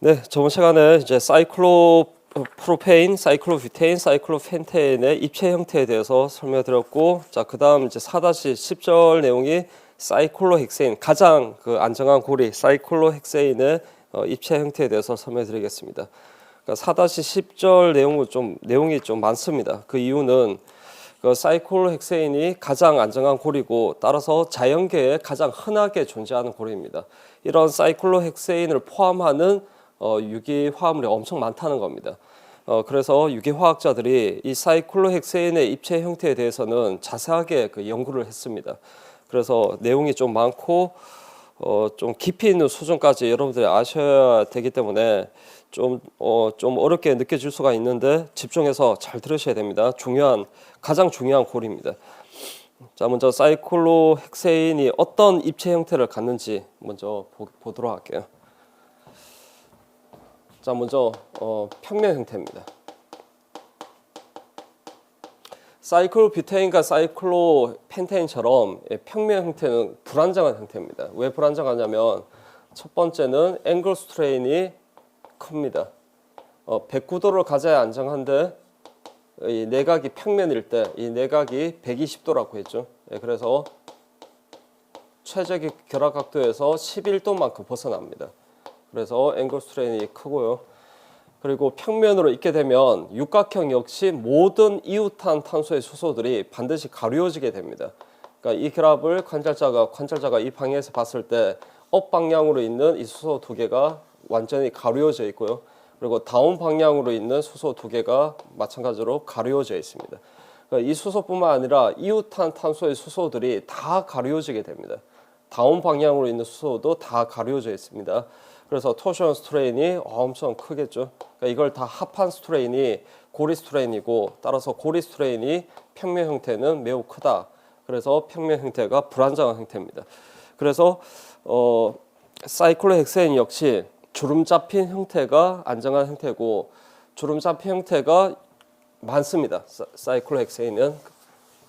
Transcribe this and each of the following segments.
네, 저번 시간에 이제 사이클로프로페인, 사이클로뷰테인, 사이클로펜테인의 입체 형태에 대해서 설명드렸고, 자, 그다음 이제 4-10절 내용이 사이클로헥세인, 가장 안정한 고리 사이클로헥세인의 입체 형태에 대해서 설명드리겠습니다. 그러니까 4-10절 내용이 좀 많습니다. 그 이유는 사이클로헥세인이 가장 안정한 고리고 따라서 자연계에 가장 흔하게 존재하는 고리입니다. 이런 사이클로헥세인을 포함하는 유기 화합물이 엄청 많다는 겁니다. 그래서 유기화학자들이 이 사이클로헥세인의 입체 형태에 대해서는 자세하게 연구를 했습니다. 그래서 내용이 좀 많고 좀 깊이 있는 수준까지 여러분들이 아셔야 되기 때문에 좀 어렵게 느껴질 수가 있는데 집중해서 잘 들으셔야 됩니다. 가장 중요한 고리입니다. 자, 먼저 사이클로헥세인이 어떤 입체 형태를 갖는지 먼저 보도록 할게요. 자, 먼저 평면 형태입니다. 사이클로뷰테인과 사이클로펜테인처럼 평면 형태는 불안정한 형태입니다. 왜 불안정하냐면 첫 번째는 앵글 스트레인이 큽니다. 109도를 가져야 안정한데 이 내각이 평면일 때 이 내각이 120도라고 했죠. 그래서 최적의 결합 각도에서 11도만큼 벗어납니다. 그래서 앵글 스트레인이 크고요. 그리고 평면으로 있게 되면 육각형 역시 모든 이웃한 탄소의 수소들이 반드시 가려지게 됩니다. 그러니까 이 결합을 관찰자가 이 방향에서 봤을 때 업 방향으로 있는 이 수소 두 개가 완전히 가려져 있고요. 그리고 다운 방향으로 있는 수소 두 개가 마찬가지로 가려져 있습니다. 그러니까 이 수소뿐만 아니라 이웃한 탄소의 수소들이 다 가려지게 됩니다. 다운 방향으로 있는 수소도 다 가려져 있습니다. 그래서 토션 스트레인이 엄청 크겠죠. 그러니까 이걸 다 합한 스트레인이 고리 스트레인이고 따라서 고리 스트레인이 평면 형태는 매우 크다. 그래서 평면 형태가 불안정한 형태입니다. 그래서 사이클로헥세인 역시 주름 잡힌 형태가 안정한 형태고 주름 잡힌 형태가 많습니다. 사이클로헥세인은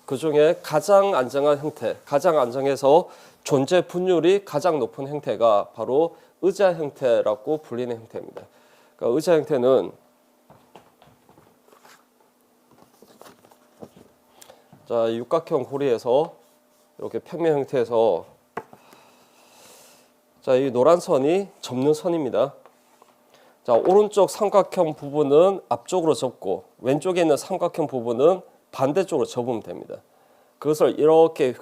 그 중에 가장 안정한 형태, 가장 안정해서 존재 분율이 가장 높은 형태가 바로 의자 형태라고 불리는 형태입니다. 그러니까 의자 형태는 자, 육각형 고리에서 이렇게 평면 형태에서 자, 이 노란 선이 접는 선입니다. 자, 오른쪽 삼각형 부분은 앞쪽으로 접고 왼쪽에 있는 삼각형 부분은 반대쪽으로 접으면 됩니다. 그것을 이렇게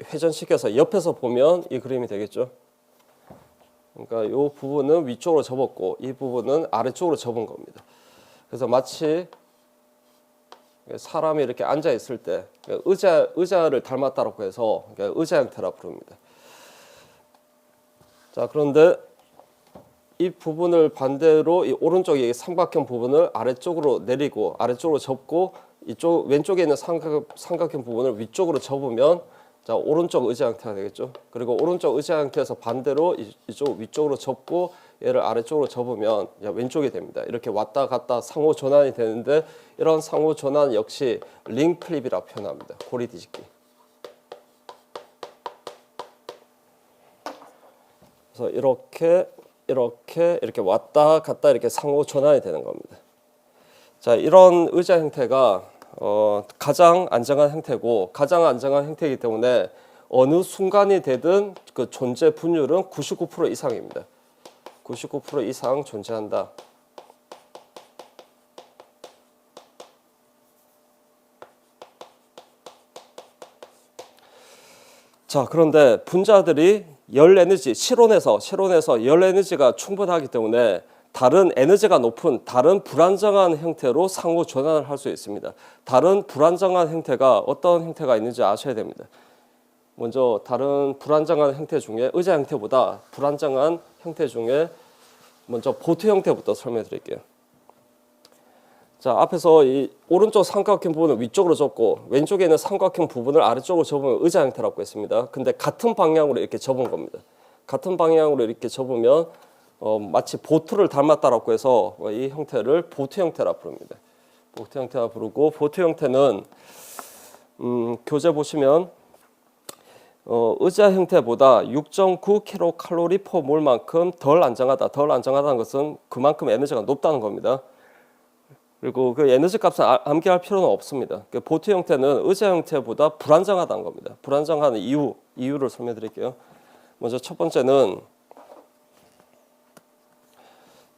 회전시켜서 옆에서 보면 이 그림이 되겠죠. 그러니까 이 부분은 위쪽으로 접었고 이 부분은 아래쪽으로 접은 겁니다. 그래서 마치 사람이 이렇게 앉아 있을 때 의자를 닮았다고 해서 의자 형태라 부릅니다. 자, 그런데 이 부분을 반대로 이 오른쪽의 삼각형 부분을 아래쪽으로 내리고 아래쪽으로 접고 이쪽 왼쪽에 있는 삼각형 부분을 위쪽으로 접으면 자, 오른쪽 의자 형태가 되겠죠. 그리고 오른쪽 의자 형태에서 반대로 이쪽 위쪽으로 접고 얘를 아래쪽으로 접으면 왼쪽이 됩니다. 이렇게 왔다 갔다 상호 전환이 되는데 이런 상호 전환 역시 링 플립이라고 표현합니다. 고리 뒤집기. 그래서 이렇게 왔다 갔다 이렇게 상호 전환이 되는 겁니다. 자, 이런 의자 형태가 가장 안정한 형태고 가장 안정한 형태이기 때문에 어느 순간이 되든 그 존재 분율은 99% 이상입니다. 99% 이상 존재한다. 자, 그런데 분자들이 열 에너지, 실온에서 열 에너지가 충분하기 때문에 다른 에너지가 높은 다른 불안정한 형태로 상호 전환을 할 수 있습니다. 다른 불안정한 형태가 어떤 형태가 있는지 아셔야 됩니다. 먼저 다른 불안정한 형태 중에 의자 형태보다 불안정한 형태 중에 먼저 보트 형태부터 설명해 드릴게요. 자, 앞에서 이 오른쪽 삼각형 부분을 위쪽으로 접고 왼쪽에 있는 삼각형 부분을 아래쪽으로 접으면 의자 형태라고 했습니다. 근데 같은 방향으로 이렇게 접은 겁니다. 같은 방향으로 이렇게 접으면 마치 보트를 닮았다라고 해서 이 형태를 보트 형태라 부릅니다. 보트 형태라 부르고 보트 형태는 교재 보시면 의자 형태보다 6.9kcal per 몰만큼 덜 안정하다. 덜 안정하다는 것은 그만큼 에너지가 높다는 겁니다. 그리고 그 에너지 값은 암기할 필요는 없습니다. 그 보트 형태는 의자 형태보다 불안정하다는 겁니다. 불안정한 이유를 설명드릴게요. 먼저 첫 번째는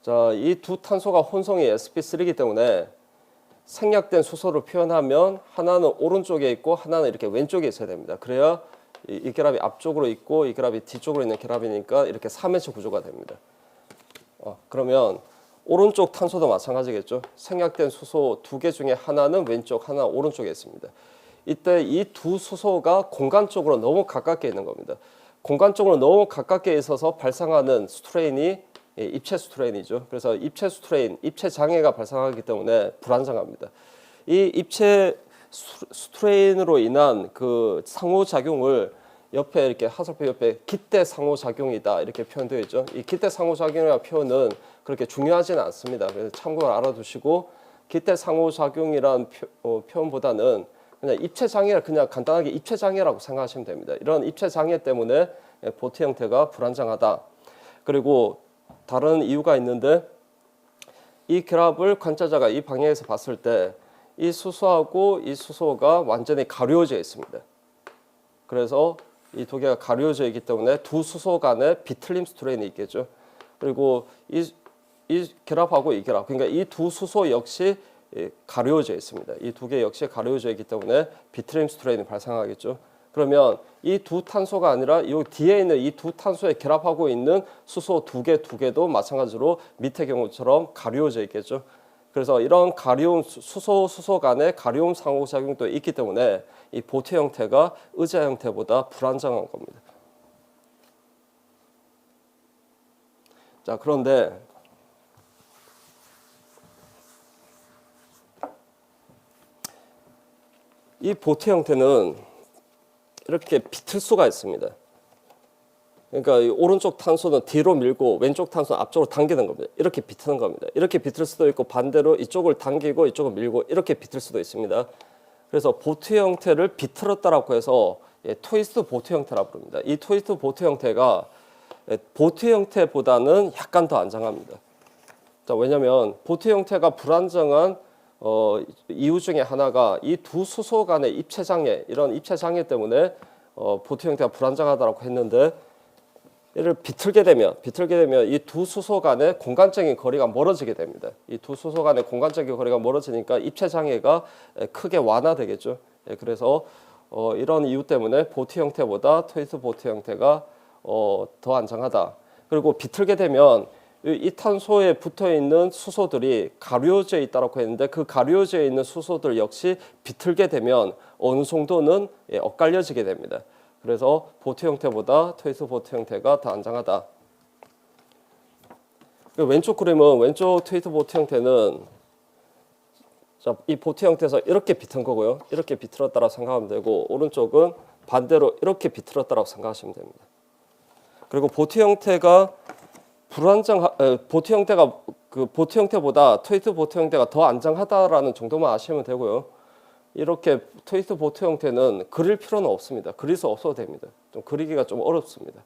자, 이 두 탄소가 혼성이 sp3이기 때문에 생략된 수소를 표현하면 하나는 오른쪽에 있고 하나는 이렇게 왼쪽에 있어야 됩니다. 그래야 이 결합이 앞쪽으로 있고 이 결합이 뒤쪽으로 있는 결합이니까 이렇게 3회차 구조가 됩니다. 그러면 오른쪽 탄소도 마찬가지겠죠. 생략된 수소 두 개 중에 하나는 왼쪽, 하나는 오른쪽에 있습니다. 이때 이 두 수소가 공간적으로 너무 가깝게 있는 겁니다. 공간적으로 너무 가깝게 있어서 발생하는 스트레인이 입체 스트레인이죠. 그래서 입체 스트레인, 입체 장애가 발생하기 때문에 불안정합니다. 이 입체 스트레인으로 인한 그 상호작용을 옆에 이렇게 하설표 옆에 기대 상호작용이다 이렇게 표현되어 있죠. 이 기대 상호작용이라는 표현은 그렇게 중요하지는 않습니다. 그래서 참고를 알아두시고 기대 상호작용이라는 표현보다는 그냥 입체 장애를 그냥 간단하게 입체 장애라고 생각하시면 됩니다. 이런 입체 장애 때문에 보트 형태가 불안정하다. 그리고 다른 이유가 있는데 이 결합을 관찰자가 이 방향에서 봤을 때 이 수소하고 이 수소가 완전히 가려져 있습니다. 그래서 이 두 개가 가려져 있기 때문에 두 수소 간에 비틀림 스트레인이 있겠죠. 그리고 이 결합하고 이 결합, 그러니까 이 두 수소 역시 가려져 있습니다. 이 두 개 역시 가려져 있기 때문에 비틀림 스트레인이 발생하겠죠. 그러면 이 두 탄소가 아니라 이 뒤에 있는 이 두 탄소에 결합하고 있는 수소 두 개도 마찬가지로 밑의 경우처럼 가려져 있겠죠. 그래서 이런 가려움 수소 간의 가려움 상호작용도 있기 때문에 이 보트 형태가 의자 형태보다 불안정한 겁니다. 자, 그런데 이 보트 형태는 이렇게 비틀 수가 있습니다. 그러니까 이 오른쪽 탄소는 뒤로 밀고 왼쪽 탄소는 앞쪽으로 당기는 겁니다. 이렇게 비트는 겁니다. 이렇게 비틀 수도 있고 반대로 이쪽을 당기고 이쪽을 밀고 이렇게 비틀 수도 있습니다. 그래서 보트 형태를 비틀었다라고 해서 트위스트 보트 형태라고 부릅니다. 이 트위스트 보트 형태가 보트 형태보다는 약간 더 안정합니다. 자, 왜냐하면 보트 형태가 불안정한 이유 중에 하나가 이 두 수소 간의 입체 장애, 이런 입체 장애 때문에 보트 형태가 불안정하다고 했는데 얘를 비틀게 되면 이 두 수소 간의 공간적인 거리가 멀어지게 됩니다. 이 두 수소 간의 공간적인 거리가 멀어지니까 입체 장애가 크게 완화되겠죠. 그래서 이런 이유 때문에 보트 형태보다 트위스트 보트 형태가 더 안정하다. 그리고 비틀게 되면 이 탄소에 붙어 있는 수소들이 가려져 있다고 했는데 그 가려져 있는 수소들 역시 비틀게 되면 어느 정도는 엇갈려지게 됩니다. 그래서 보트 형태보다 트위스트 보트 형태가 더 안정하다. 왼쪽 그림은 왼쪽 트위스트 보트 형태는 자, 이 보트 형태에서 이렇게 비튼 거고요. 이렇게 비틀었다고 생각하면 되고 오른쪽은 반대로 이렇게 비틀었다고 생각하시면 됩니다. 그리고 보트 형태가 보트 형태가 그 보트 형태보다 트위스트 보트 형태가 더 안정하다라는 정도만 아시면 되고요. 이렇게 트위스트 보트 형태는 그릴 필요는 없습니다. 그릴 수 없어도 됩니다. 좀 그리기가 좀 어렵습니다.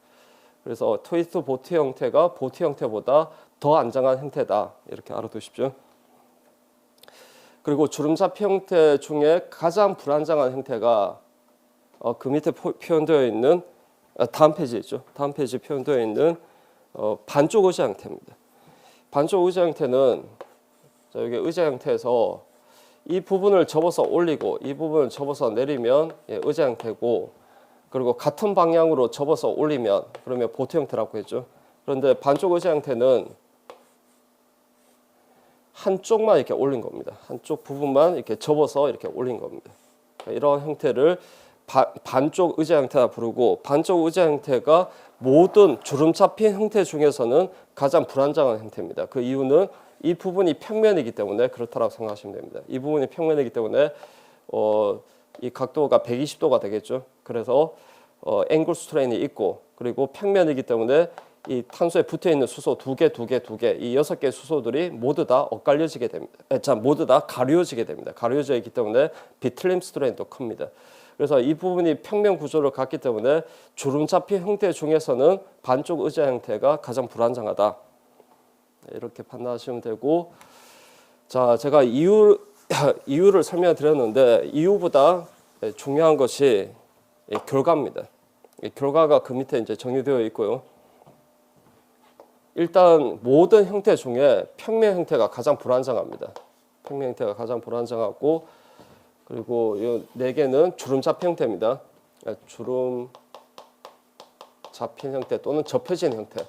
그래서 트위스트 보트 형태가 보트 형태보다 더 안정한 형태다. 이렇게 알아두십시오. 그리고 주름잡이 형태 중에 가장 불안정한 형태가 그 밑에 표현되어 있는 다음 페이지 있죠. 다음 페이지 표현되어 있는 반쪽 의자 형태입니다. 반쪽 의자 형태는 자, 여기 의자 형태에서 이 부분을 접어서 올리고 이 부분을 접어서 내리면 의자 형태고 그리고 같은 방향으로 접어서 올리면 그러면 보트 형태라고 했죠. 그런데 반쪽 의자 형태는 한쪽만 이렇게 올린 겁니다. 한쪽 부분만 이렇게 접어서 이렇게 올린 겁니다. 이런 형태를 반쪽 의자 형태라 부르고 반쪽 의자 형태가 모든 주름 잡힌 형태 중에서는 가장 불안정한 형태입니다. 그 이유는 이 부분이 평면이기 때문에 그렇다고 생각하시면 됩니다. 이 부분이 평면이기 때문에 이 각도가 120도가 되겠죠. 그래서 앵글 스트레인이 있고 그리고 평면이기 때문에 이 탄소에 붙어 있는 수소 두 개, 이 6개 수소들이 모두 다 엇갈려지게 됩니다. 모두 다 가려지게 됩니다. 가려져 있기 때문에 비틀림 스트레인도 큽니다. 그래서 이 부분이 평면 구조를 갖기 때문에 주름잡이 형태 중에서는 반쪽 의자 형태가 가장 불안정하다. 이렇게 판단하시면 되고, 자, 제가 이유를 설명드렸는데 이유보다 중요한 것이 결과입니다. 결과가 그 밑에 이제 정의되어 있고요. 일단 모든 형태 중에 평면 형태가 가장 불안정합니다. 평면 형태가 가장 불안정하고, 그리고 이 네 개는 주름 잡힌 형태입니다. 주름 잡힌 형태 또는 접혀진 형태.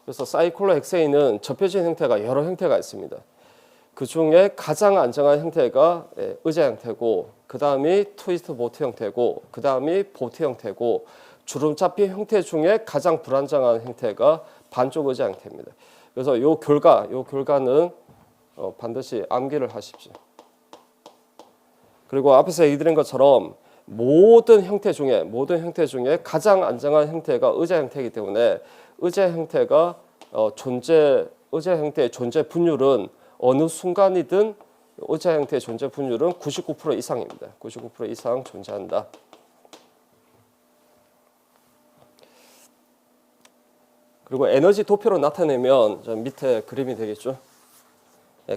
그래서 사이클로헥세인은 접혀진 형태가 여러 형태가 있습니다. 그 중에 가장 안정한 형태가 의자 형태고, 그 다음이 트위스트 보트 형태고, 그 다음이 보트 형태고, 주름 잡힌 형태 중에 가장 불안정한 형태가 반쪽 의자 형태입니다. 그래서 요 결과는 반드시 암기를 하십시오. 그리고 앞에서 얘기 드린 것처럼 모든 형태 중에 가장 안정한 형태가 의자 형태이기 때문에 의자 형태의 존재 분율은 어느 순간이든 의자 형태의 존재 분율은 99% 이상입니다. 99% 이상 존재한다. 그리고 에너지 도표로 나타내면 저 밑에 그림이 되겠죠.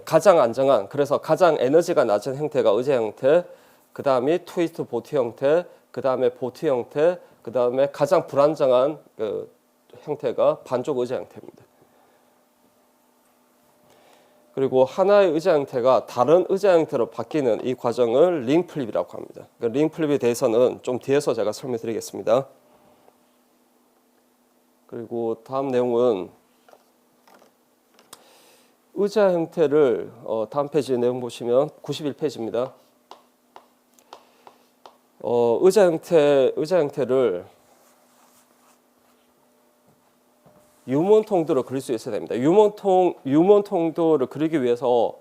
가장 안정한, 그래서 가장 에너지가 낮은 형태가 의자 형태, 그 다음이 트위스트 보트 형태, 그 다음에 보트 형태, 그 다음에 가장 불안정한 그 형태가 반쪽 의자 형태입니다. 그리고 하나의 의자 형태가 다른 의자 형태로 바뀌는 이 과정을 링 플립이라고 합니다. 그 링 플립에 대해서는 좀 뒤에서 제가 설명드리겠습니다. 그리고 다음 내용은 의자 형태를 다음 페이지 내용 보시면 91페이지입니다. 의자 형태를 유문통도로 그릴 수 있어야 됩니다. 유문통도를 그리기 위해서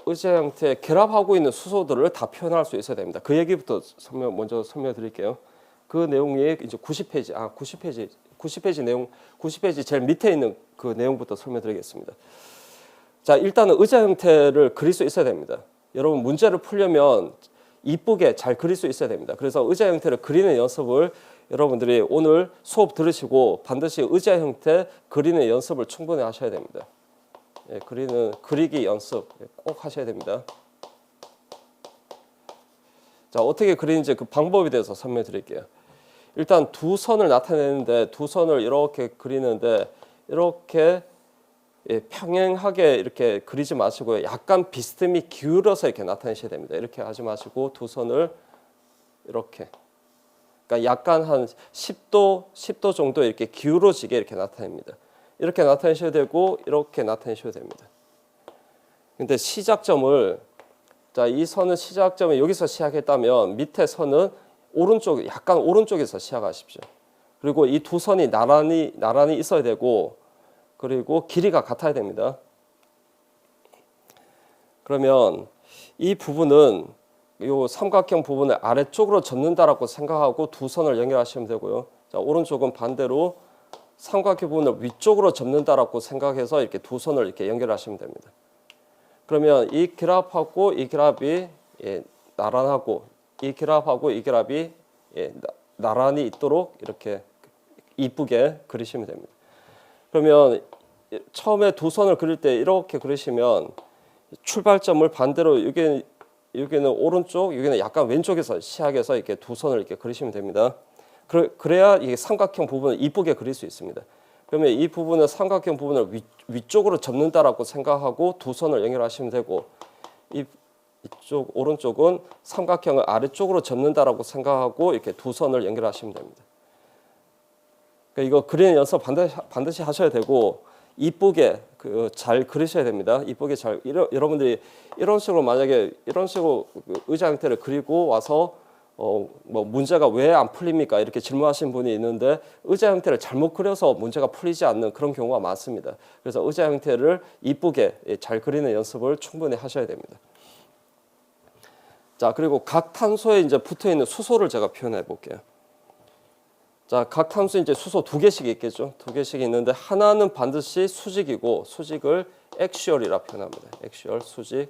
의자 형태 결합하고 있는 수소들을 다 표현할 수 있어야 됩니다. 그 얘기부터 먼저 설명드릴게요. 그 내용이 이제 90페이지 내용, 90페이지 제일 밑에 있는 그 내용부터 설명드리겠습니다. 자, 일단은 의자 형태를 그릴 수 있어야 됩니다. 여러분 문제를 풀려면 이쁘게 잘 그릴 수 있어야 됩니다. 그래서 의자 형태를 그리는 연습을 여러분들이 오늘 수업 들으시고 반드시 의자 형태 그리는 연습을 충분히 하셔야 됩니다. 그리기 연습 꼭 하셔야 됩니다. 자, 어떻게 그리는지 그 방법에 대해서 설명드릴게요. 일단 두 선을 나타내는데, 두 선을 이렇게 그리는데 이렇게 평행하게 이렇게 그리지 마시고 약간 비스듬히 기울여서 이렇게 나타내셔야 됩니다. 이렇게 하지 마시고 두 선을 이렇게, 그러니까 약간 한 10도 정도 이렇게 기울어지게 이렇게 나타냅니다. 이렇게 나타내셔야 되고 이렇게 나타내셔야 됩니다. 근데 시작점을, 자, 이 선은 시작점을 여기서 시작했다면 밑에 선은 약간 오른쪽에서 시작하십시오. 그리고 이 두 선이 나란히 있어야 되고, 그리고 길이가 같아야 됩니다. 그러면 이 부분은 이 삼각형 부분을 아래쪽으로 접는다라고 생각하고 두 선을 연결하시면 되고요. 자, 오른쪽은 반대로 삼각형 부분을 위쪽으로 접는다라고 생각해서 이렇게 두 선을 이렇게 연결하시면 됩니다. 그러면 이 결합하고 이 결합이 나란하고, 이 결합하고 이 결합이 나란히 있도록 이렇게 이쁘게 그리시면 됩니다. 그러면 처음에 두 선을 그릴 때 이렇게 그리시면 출발점을 반대로 여기는 오른쪽, 여기는 약간 왼쪽에서 시작해서 이렇게 두 선을 이렇게 그리시면 됩니다. 그래야 이 삼각형 부분을 이쁘게 그릴 수 있습니다. 그러면 이 부분은 삼각형 부분을 위쪽으로 접는다라고 생각하고 두 선을 연결하시면 되고, 이쪽 오른쪽은 삼각형을 아래쪽으로 접는다라고 생각하고 이렇게 두 선을 연결하시면 됩니다. 그러니까 이거 그리는 연습 반드시 하셔야 되고 이쁘게 잘 그리셔야 됩니다. 이쁘게 잘 여러분들이 이런 식으로 만약에 이런 식으로 의자 형태를 그리고 와서 뭐 문제가 왜 안 풀립니까? 이렇게 질문하신 분이 있는데 의자 형태를 잘못 그려서 문제가 풀리지 않는 그런 경우가 많습니다. 그래서 의자 형태를 이쁘게 잘 그리는 연습을 충분히 하셔야 됩니다. 자, 그리고 각 탄소에 이제 붙어 있는 수소를 제가 표현해 볼게요. 자, 각 탄소에 이제 수소 두 개씩 있겠죠. 두 개씩 있는데 하나는 반드시 수직이고 수직을 액슈얼이라 표현합니다. 액슈얼 수직.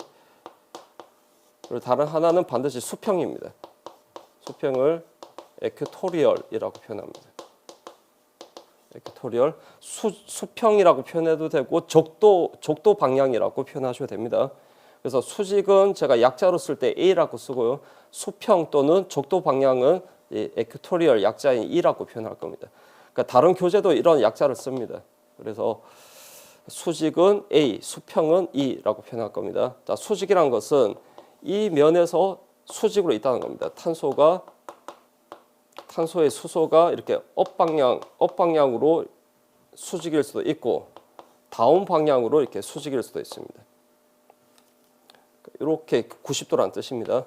그리고 다른 하나는 반드시 수평입니다. 수평을 에큐토리얼이라고 표현합니다. 에큐토리얼 수평이라고 표현해도 되고 적도 방향이라고 표현하셔도 됩니다. 그래서 수직은 제가 약자로 쓸 때 A라고 쓰고요. 수평 또는 적도 방향은 이 에큐토리얼 약자인 E라고 표현할 겁니다. 그러니까 다른 교재도 이런 약자를 씁니다. 그래서 수직은 A, 수평은 E라고 표현할 겁니다. 자, 수직이란 것은 이 면에서 수직으로 있다는 겁니다. 탄소의 수소가 이렇게 업 방향으로 수직일 수도 있고 다운 방향으로 이렇게 수직일 수도 있습니다. 이렇게 90도라는 뜻입니다.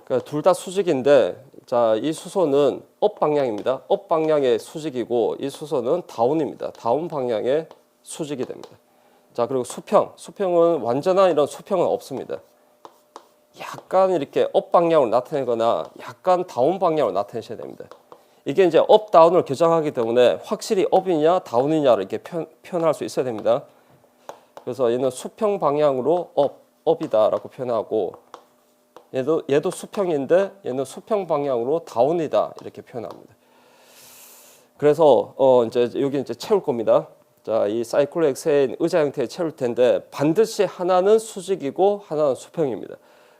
그러니까 둘 다 수직인데, 자, 이 수소는 업 방향입니다. 업 방향의 수직이고 이 수소는 다운입니다. 다운 방향의 수직이 됩니다. 자, 그리고 수평은 완전한 이런 수평은 없습니다. 약간 이렇게 업 방향으로 나타내거나 약간 다운 방향으로 나타내셔야 됩니다. 이게 이제 업 다운을 교정하기 때문에 확실히 업이냐 다운이냐를 이렇게 표현할 수 있어야 됩니다. 그래서 얘는 수평 방향으로 업이다라고 표현하고 얘도 수평인데 얘는 수평 방향으로 다운이다 이렇게 표현합니다. 그래서 이제 여기 이제 채울 겁니다. 자, 이 사이클로엑세인 의자 형태에 채울 텐데 반드시 하나는 수직이고 하나는 수평입니다.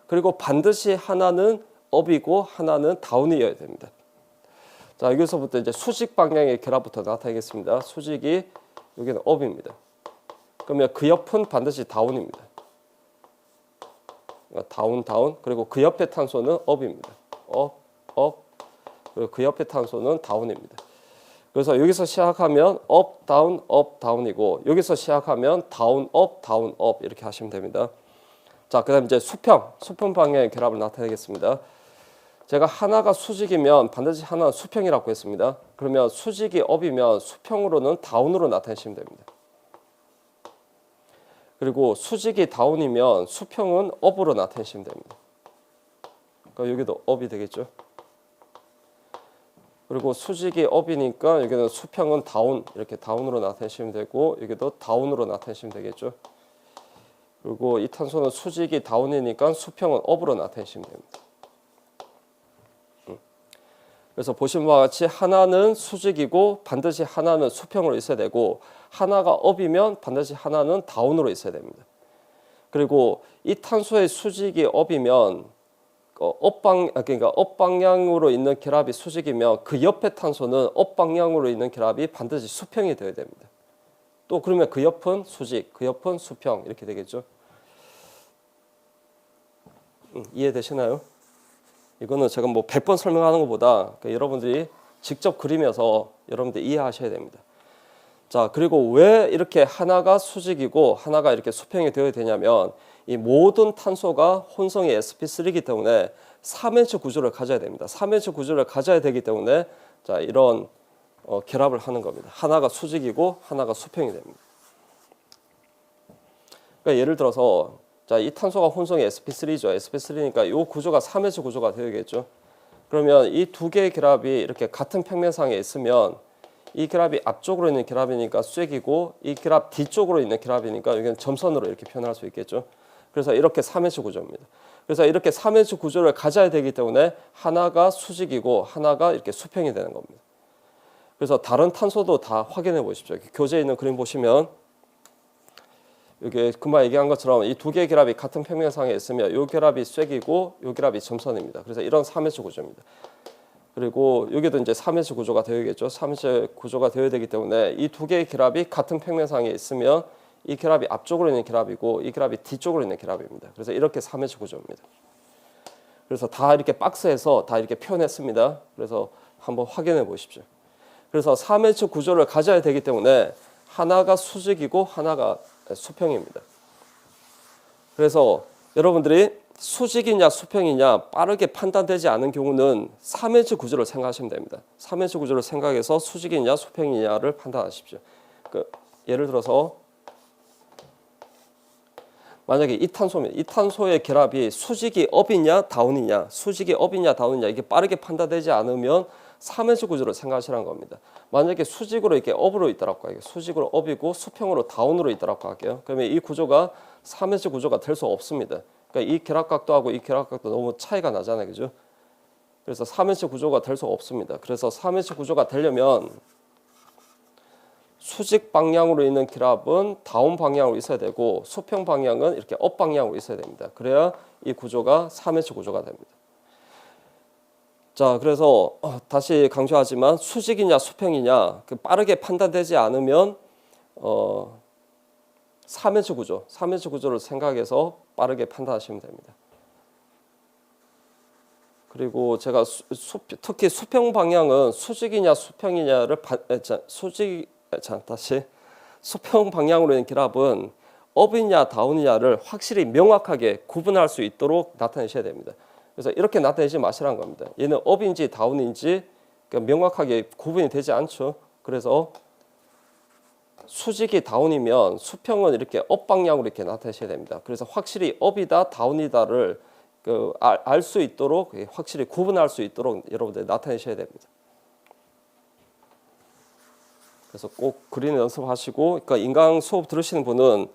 그리고 반드시 하나는 업이고 하나는 다운이어야 됩니다. 자, 여기서부터 이제 수직 방향의 결합부터 나타내겠습니다. 수직이 여기는 업입니다. 그러면 그 옆은 반드시 다운입니다. 그러니까 다운. 그리고 그 옆에 탄소는 업입니다. 업. 그리고 그 옆에 탄소는 다운입니다. 그래서 여기서 시작하면 업, 다운이고 여기서 시작하면 다운, 업 이렇게 하시면 됩니다. 자, 그다음 이제 수평 방향의 결합을 나타내겠습니다. 제가 하나가 수직이면 반드시 하나는 수평이라고 했습니다. 그러면 수직이 업이면 수평으로는 다운으로 나타내시면 됩니다. 그리고 수직이 다운이면 수평은 업으로 나타내시면 됩니다. 그러니까 여기도 업이 되겠죠. 그리고 수직이 업이니까 여기는 수평은 다운, 이렇게 다운으로 나타내시면 되고 여기도 다운으로 나타내시면 되겠죠. 그리고 이 탄소는 수직이 다운이니까 수평은 업으로 나타내시면 됩니다. 그래서 보신 바와 같이 하나는 수직이고 반드시 하나는 수평으로 있어야 되고 하나가 업이면 반드시 하나는 다운으로 있어야 됩니다. 그리고 이 탄소의 수직이 업이면 그러니까 업 방향으로 있는 결합이 수직이면 그 옆에 탄소는 업 방향으로 있는 결합이 반드시 수평이 되어야 됩니다. 또 그러면 그 옆은 수직, 그 옆은 수평 이렇게 되겠죠. 이해되시나요? 이거는 제가 뭐 100번 설명하는 것보다 여러분들이 직접 그리면서 여러분들이 이해하셔야 됩니다. 자, 그리고 왜 이렇게 하나가 수직이고 하나가 이렇게 수평이 되어야 되냐면 이 모든 탄소가 혼성이 sp3이기 때문에 3H 구조를 가져야 됩니다. 3H 구조를 가져야 되기 때문에 자, 이런 결합을 하는 겁니다. 하나가 수직이고 하나가 수평이 됩니다. 그러니까 예를 들어서 자, 이 탄소가 혼성이 sp3죠. sp3니까 이 구조가 3H 구조가 되겠죠. 그러면 이 두 개의 결합이 이렇게 같은 평면상에 있으면 이 결합이 앞쪽으로 있는 결합이니까 쇠기고 이 결합 뒤쪽으로 있는 결합이니까 여기는 점선으로 이렇게 표현할 수 있겠죠. 그래서 이렇게 3H 구조입니다. 그래서 이렇게 3H 구조를 가져야 되기 때문에 하나가 수직이고 하나가 이렇게 수평이 되는 겁니다. 그래서 다른 탄소도 다 확인해 보십시오. 교재에 있는 그림 보시면 여기 금방 얘기한 것처럼 이 두 개의 결합이 같은 평면상에 있으면 이 결합이 쇠기고 이 결합이 점선입니다. 그래서 이런 3H 구조입니다. 그리고 여기도 이제 3H 구조가 되어야겠죠. 3H 구조가 되어야 되기 때문에 이 두 개의 결합이 같은 평면상에 있으면 이 결합이 앞쪽으로 있는 결합이고 이 결합이 뒤쪽으로 있는 결합입니다. 그래서 이렇게 3H 구조입니다. 그래서 다 이렇게 박스에서 다 이렇게 표현했습니다. 그래서 한번 확인해 보십시오. 그래서 3H 구조를 가져야 되기 때문에 하나가 수직이고 하나가 수평입니다. 그래서 여러분들이 수직이냐 수평이냐 빠르게 판단되지 않은 경우는 3H 구조를 생각하시면 됩니다. 3H 구조를 생각해서 수직이냐 수평이냐를 판단하십시오. 예를 들어서 만약에 이 탄소면 이 탄소의 결합이 수직이 업이냐 다운이냐 이게 빠르게 판단되지 않으면 3회지 구조를 생각하시라는 겁니다. 만약에 수직으로 이렇게 업으로 있다라고 할게요. 수직으로 업이고 수평으로 다운으로 있다라고 할게요. 그러면 이 구조가 3회지 구조가 될 수 없습니다. 그러니까 이 결합각도하고 이 결합각도 너무 차이가 나잖아요. 그죠? 그래서 3회지 구조가 될 수 없습니다. 그래서 3회지 구조가 되려면 수직 방향으로 있는 결합은 다운 방향으로 있어야 되고 수평 방향은 이렇게 업 방향으로 있어야 됩니다. 그래야 이 구조가 3회지 구조가 됩니다. 자, 그래서 다시 강조하지만 수직이냐 수평이냐 빠르게 판단되지 않으면 3회지 구조, 3회지 구조를 생각해서 빠르게 판단하시면 됩니다. 그리고 제가 특히 수평 방향은 수직이냐 수평이냐를 다시 수평 방향으로 있는 결합은 업이냐 다운이냐를 확실히 명확하게 구분할 수 있도록 나타내셔야 됩니다. 그래서 이렇게 나타내지 마시라는 겁니다. 얘는 업인지 다운인지 명확하게 구분이 되지 않죠. 그래서 수직이 다운이면 수평은 이렇게 업 방향으로 이렇게 나타내셔야 됩니다. 그래서 확실히 업이다 다운이다를 알 수 있도록 확실히 구분할 수 있도록 여러분들 나타내셔야 됩니다. 그래서 꼭 그리는 연습하시고, 그러니까 인강 수업 들으시는 분은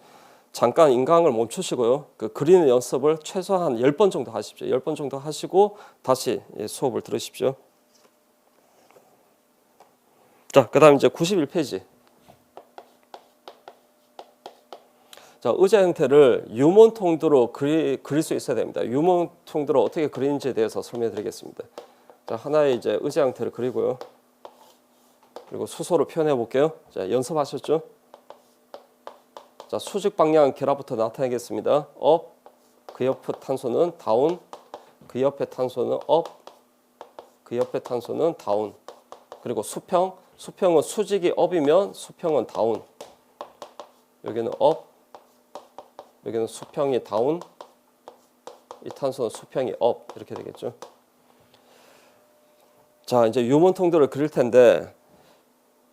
잠깐 인강을 멈추시고요. 그리는 연습을 최소한 10번 정도 하십시오. 10번 정도 하시고 다시 수업을 들으십시오. 자, 그다음 이제 91페이지. 자, 의자 형태를 유문 통도로 그릴 수 있어야 됩니다. 유문 통도로 어떻게 그리는지에 대해서 설명해 드리겠습니다. 자, 하나의 이제 의자 형태를 그리고요. 그리고 수소를 표현해 볼게요. 자, 연습하셨죠? 자, 수직 방향 결합부터 나타내겠습니다. 업, 그 옆에 탄소는 다운, 그 옆에 탄소는 업, 그 옆에 탄소는 다운. 그리고 수평, 수평은 수직이 업이면 수평은 다운. 여기는 업, 여기는 수평이 다운, 이 탄소는 수평이 업, 이렇게 되겠죠. 자, 이제 유문 통도를 그릴 텐데,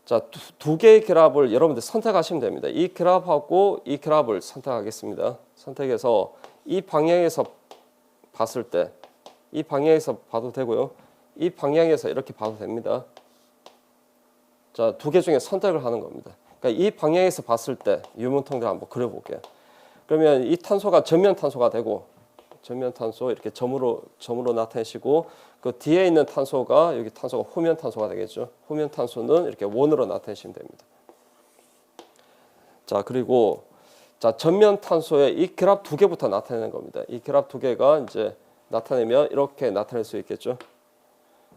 자, 두 개의 결합을 여러분들 선택하시면 됩니다. 이 결합하고 이 결합을 선택하겠습니다. 선택해서 이 방향에서 봤을 때, 이 방향에서 봐도 되고요. 이 방향에서 이렇게 봐도 됩니다. 자, 두 개 중에 선택을 하는 겁니다. 그러니까 이 방향에서 봤을 때 유문 통도를 한번 그려볼게요. 그러면 이 탄소가 전면 탄소가 되고, 전면 탄소 이렇게 점으로 나타내시고, 그 뒤에 있는 탄소가 여기 탄소가 후면 탄소가 되겠죠. 후면 탄소는 이렇게 원으로 나타내시면 됩니다. 자, 그리고 자, 전면 탄소의 이 결합 두 개부터 나타내는 겁니다. 이 결합 두 개가 이제 나타내면 이렇게 나타낼 수 있겠죠.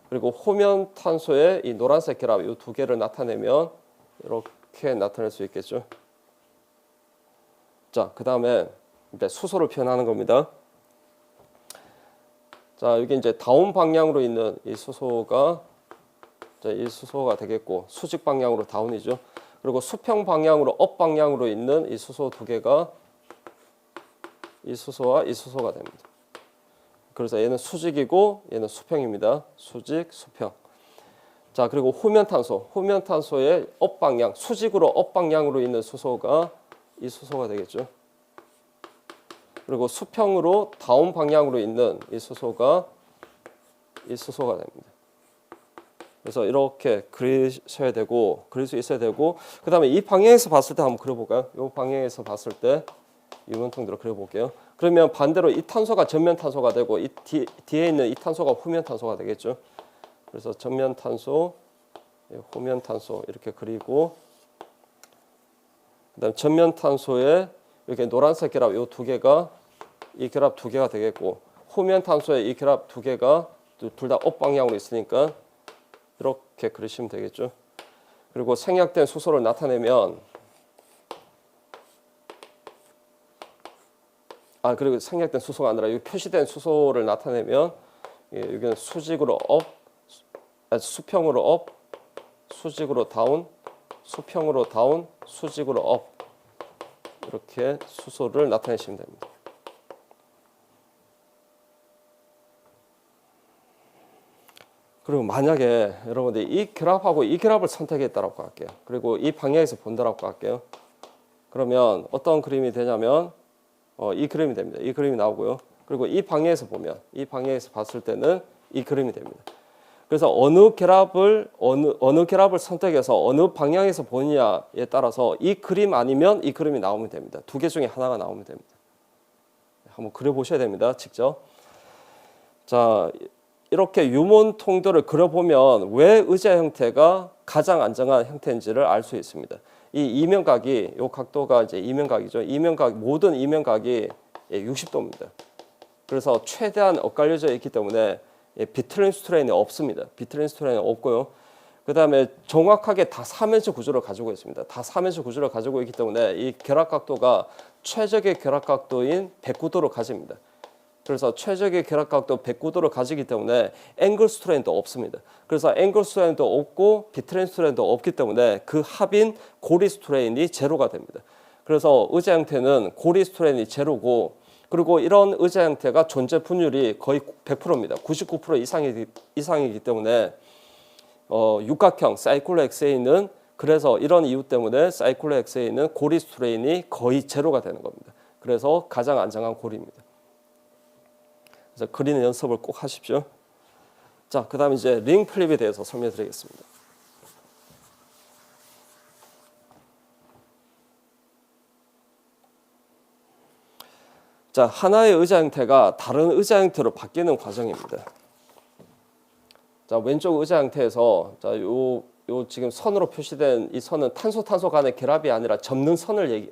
그리고 후면 탄소의 이 노란색 결합 이 두 개를 나타내면 이렇게 나타낼 수 있겠죠. 자, 그다음에 이제 수소를 표현하는 겁니다. 자, 여기 이제 다운 방향으로 있는 이 수소가 되겠고, 수직 방향으로 다운이죠. 그리고 수평 방향으로 업 방향으로 있는 이 수소 두 개가 이 수소와 이 수소가 됩니다. 그래서 얘는 수직이고 얘는 수평입니다. 수직, 수평. 자, 그리고 후면 탄소의 업 방향, 수직으로 업 방향으로 있는 수소가 이 수소가 되겠죠. 그리고 수평으로 다운 방향으로 있는 이 수소가 됩니다. 그래서 이렇게 그릴 수 있어야 되고, 그 다음에 이 방향에서 봤을 때 한번 그려볼까요? 이 방향에서 봤을 때 유문통도로 그려볼게요. 그러면 반대로 이 탄소가 전면 탄소가 되고, 이 뒤에 있는 이 탄소가 후면 탄소가 되겠죠. 그래서 전면 탄소, 후면 탄소 이렇게 그리고, 그다음 전면 탄소에 이렇게 노란색 결합 이 두 개가 이 결합 두 개가 되겠고, 후면 탄소의 이 결합 두 개가 둘 다 업 방향으로 있으니까 이렇게 그리시면 되겠죠. 그리고 생략된 수소를 나타내면 그리고 생략된 수소가 아니라 이 표시된 수소를 나타내면 여기는 수직으로 업, 수평으로 업, 수직으로 다운, 수평으로 다운, 수직으로 업 이렇게 수소를 나타내시면 됩니다. 그리고 만약에 여러분들이 이 결합하고 이 결합을 선택했다고 할게요. 그리고 이 방향에서 본다고 할게요. 그러면 어떤 그림이 되냐면 이 그림이 됩니다. 이 그림이 나오고요. 그리고 이 방향에서 보면, 이 방향에서 봤을 때는 이 그림이 됩니다. 그래서 어느 결합을 선택해서 어느 방향에서 보느냐에 따라서 이 그림 아니면 이 그림이 나오면 됩니다. 두 개 중에 하나가 나오면 됩니다. 한번 그려보셔야 됩니다. 직접. 자, 이렇게 유문 통도를 그려보면 왜 의자 형태가 가장 안정한 형태인지를 알 수 있습니다. 이 이면각이, 이 각도가 이제 이면각이죠. 모든 이면각이 60도입니다. 그래서 최대한 엇갈려져 있기 때문에 비틀린 스트레인이 없습니다. 비틀린 스트레인이 없고요. 그 다음에 정확하게 다 3인치 구조를 가지고 있습니다. 다 3인치 구조를 가지고 있기 때문에 이 결합각도가 최적의 결합각도인 109도를 가집니다. 그래서 최적의 결합각도 109도를 가지기 때문에 앵글 스트레인도 없습니다. 그래서 앵글 스트레인도 없고 비틀린 스트레인도 없기 때문에 그 합인 고리 스트레인이 제로가 됩니다. 그래서 의자 형태는 고리 스트레인이 제로고, 그리고 이런 의자 형태가 존재 분율이 거의 100%입니다. 99% 이상이기 때문에 육각형 사이클로 엑세이는, 그래서 이런 이유 때문에 사이클로 엑세이는 고리 스트레인이 거의 제로가 되는 겁니다. 그래서 가장 안정한 고리입니다. 그래서 그리는 연습을 꼭 하십시오. 자, 그다음 이제 링 플립에 대해서 설명드리겠습니다. 자, 하나의 의자 형태가 다른 의자 형태로 바뀌는 과정입니다. 자, 왼쪽 의자 형태에서 자, 요 지금 선으로 표시된 이 선은 탄소 간의 결합이 아니라 접는 선을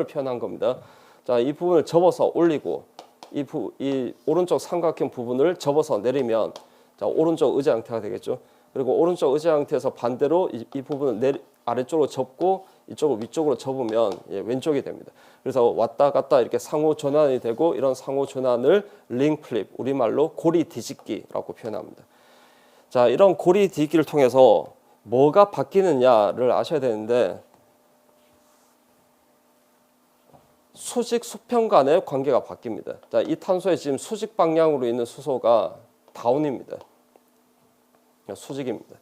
표현한 겁니다. 자, 이 부분을 접어서 올리고 이 오른쪽 삼각형 부분을 접어서 내리면 자, 오른쪽 의자 형태가 되겠죠. 그리고 오른쪽 의자 형태에서 반대로 이 부분을 아래쪽으로 접고 이쪽을 위쪽으로 접으면 왼쪽이 됩니다. 그래서 왔다 갔다 이렇게 상호 전환이 되고, 이런 상호 전환을 링 플립, 우리말로 고리 뒤집기라고 표현합니다. 자, 이런 고리 뒤집기를 통해서 뭐가 바뀌느냐를 아셔야 되는데, 수직 수평 간의 관계가 바뀝니다. 자, 이 탄소의 지금 수직 방향으로 있는 수소가 다운입니다. 수직입니다.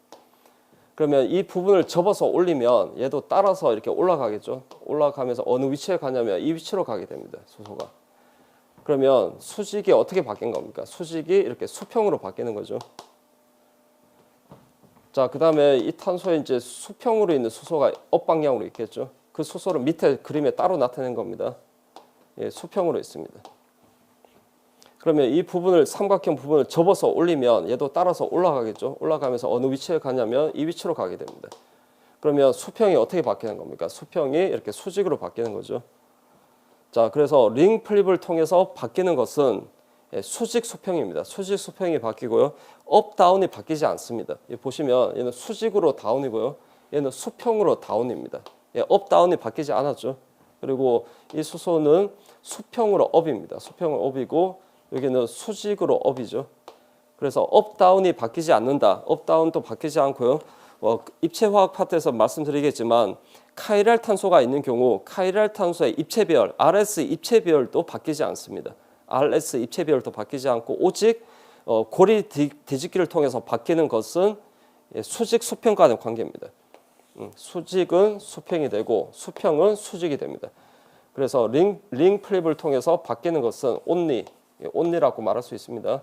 그러면 이 부분을 접어서 올리면 얘도 따라서 이렇게 올라가겠죠. 올라가면서 어느 위치에 가냐면 이 위치로 가게 됩니다. 수소가. 그러면 수직이 어떻게 바뀐 겁니까? 수직이 이렇게 수평으로 바뀌는 거죠. 자, 그 다음에 이 탄소에 이제 수평으로 있는 수소가 업 방향으로 있겠죠. 그 수소를 밑에 그림에 따로 나타낸 겁니다. 예, 수평으로 있습니다. 그러면 이 부분을, 삼각형 부분을 접어서 올리면 얘도 따라서 올라가겠죠. 올라가면서 어느 위치에 가냐면 이 위치로 가게 됩니다. 그러면 수평이 어떻게 바뀌는 겁니까? 수평이 이렇게 수직으로 바뀌는 거죠. 자, 그래서 링 플립을 통해서 바뀌는 것은 수직 수평입니다. 수직 수평이 바뀌고요. 업 다운이 바뀌지 않습니다. 보시면 얘는 수직으로 다운이고요. 얘는 수평으로 다운입니다. 업 다운이 바뀌지 않았죠. 그리고 이 수소는 수평으로 업입니다. 수평으로 업이고, 여기는 수직으로 업이죠. 그래서 업 다운이 바뀌지 않는다. 업 다운도 바뀌지 않고요. 입체화학 파트에서 말씀드리겠지만 카이랄 탄소가 있는 경우 카이랄 탄소의 입체배열, RS 입체배열도 바뀌지 않습니다. RS 입체배열도 바뀌지 않고 오직 고리 뒤집기를 통해서 바뀌는 것은 수직 수평 간의 관계입니다. 수직은 수평이 되고 수평은 수직이 됩니다. 그래서 링 플립을 통해서 바뀌는 것은 온리라고 말할 수 있습니다.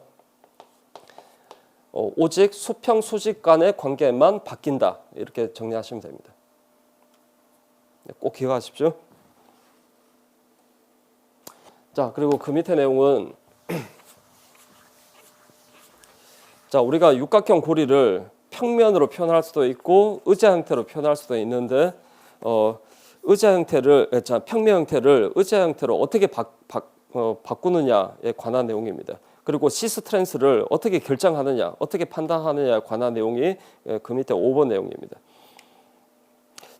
오직 수평 수직 간의 관계만 바뀐다, 이렇게 정리하시면 됩니다. 꼭 기억하십시오. 자, 그리고 그 밑에 내용은 자, 우리가 육각형 고리를 평면으로 표현할 수도 있고 의자 형태로 표현할 수도 있는데 평면 형태를 의자 형태로 어떻게 바꾸느냐에 관한 내용입니다. 그리고 시스트랜스를 어떻게 결정하느냐, 어떻게 판단하느냐에 관한 내용이 그 밑에 5번 내용입니다.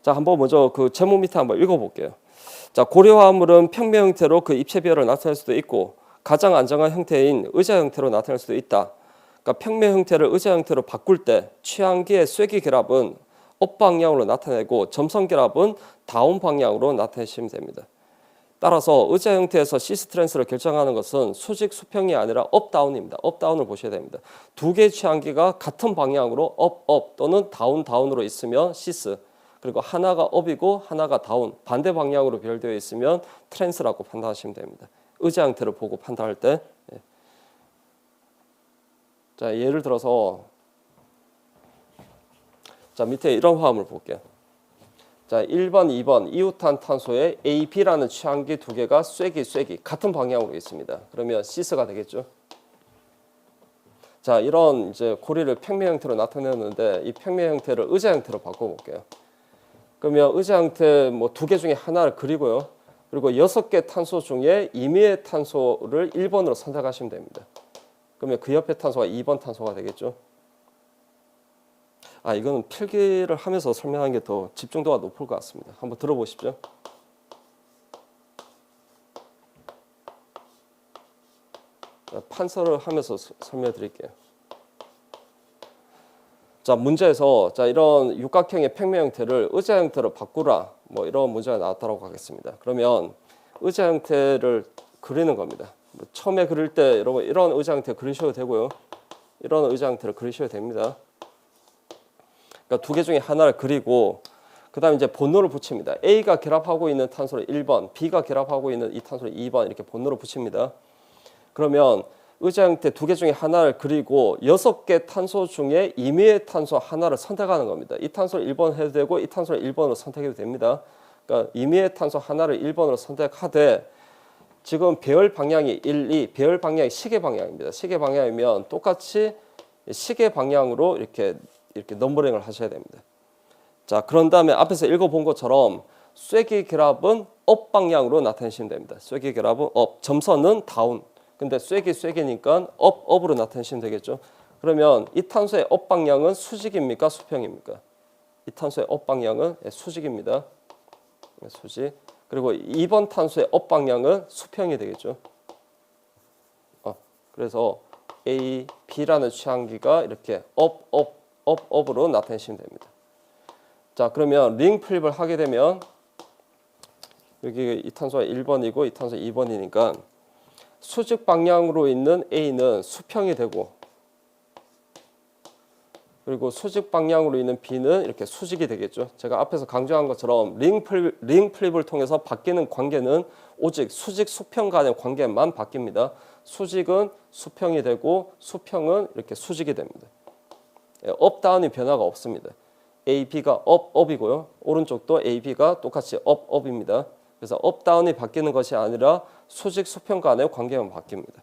자, 한번 먼저 그 제목 밑에 한번 읽어볼게요. 자, 고리화합물은 평면 형태로 그 입체배열을 나타낼 수도 있고 가장 안정한 형태인 의자 형태로 나타낼 수도 있다. 그러니까 평면 형태를 의자 형태로 바꿀 때 취향기의 쇠기 결합은 업 방향으로 나타내고 점선 결합은 다운 방향으로 나타내시면 됩니다. 따라서 의자 형태에서 시스트랜스를 결정하는 것은 수직 수평이 아니라 업 다운입니다. 업 다운을 보셔야 됩니다. 두 개의 취향기가 같은 방향으로 업 또는 다운으로 있으면 시스, 그리고 하나가 업이고 하나가 다운 반대 방향으로 배열되어 있으면 트랜스라고 판단하시면 됩니다. 의자 형태를 보고 판단할 때. 자, 예를 들어서 자, 밑에 이런 화음을 볼게요. 자, 1번, 2번 이웃탄탄소에 A, B라는 취향기 두 개가 쐐기 같은 방향으로 있습니다. 그러면 시스가 되겠죠. 자, 이런 이제 고리를 평면 형태로 나타내는데 이 평면 형태를 의자 형태로 바꿔볼게요. 그러면 의자 형태 뭐 두 개 중에 하나를 그리고요. 그리고 6개 탄소 중에 임의의 탄소를 1번으로 선택하시면 됩니다. 그러면 그 옆에 탄소가 2번 탄소가 되겠죠. 아, 이거는 필기를 하면서 설명하는 게 더 집중도가 높을 것 같습니다. 한번 들어보십시오. 판서를 하면서 설명해 드릴게요. 자, 문제에서 자, 이런 육각형의 평면 형태를 의자 형태로 바꾸라. 뭐 이런 문제가 나왔다고 하겠습니다. 그러면 의자 형태를 그리는 겁니다. 처음에 그릴 때 여러분 이런 의자 형태 그리셔도 되고요. 이런 의자 형태를 그리셔도 됩니다. 그러니까 두 개 중에 하나를 그리고 그다음에 이제 번호를 붙입니다. A가 결합하고 있는 탄소를 1번, B가 결합하고 있는 이 탄소를 2번 이렇게 번호를 붙입니다. 그러면 의자 형태 두 개 중에 하나를 그리고 6개 탄소 중에 임의의 탄소 하나를 선택하는 겁니다. 이 탄소를 1번 해도 되고 이 탄소를 1번으로 선택해도 됩니다. 그러니까 임의의 탄소 하나를 1번으로 선택하되 지금 배열 방향이 1, 2, 배열 방향이 시계 방향입니다. 시계 방향이면 똑같이 시계 방향으로 이렇게 넘버링을 하셔야 됩니다. 자, 그런 다음에 앞에서 읽어본 것처럼 쐐기 결합은 업 방향으로 나타내시면 됩니다. 쐐기 결합은 업, 점선은 다운. 근데 쐐기니까 업으로 나타내시면 되겠죠. 그러면 이 탄소의 업 방향은 수직입니까? 수평입니까? 이 탄소의 업 방향은 수직입니다. 수직. 그리고 2번 탄소의 업 방향은 수평이 되겠죠. 그래서 A, B라는 취향기가 이렇게 업으로 나타내시면 됩니다. 자, 그러면 링 플립을 하게 되면 여기 이 탄소가 1번이고 이 탄소가 2번이니까 수직 방향으로 있는 A는 수평이 되고 그리고 수직 방향으로 있는 B는 이렇게 수직이 되겠죠. 제가 앞에서 강조한 것처럼 링 플립을 통해서 바뀌는 관계는 오직 수직 수평 간의 관계만 바뀝니다. 수직은 수평이 되고 수평은 이렇게 수직이 됩니다. 업 다운이 변화가 없습니다. A, B가 업이고요. 오른쪽도 A, B가 똑같이 업입니다. 그래서 업 다운이 바뀌는 것이 아니라 수직 수평 간의 관계만 바뀝니다.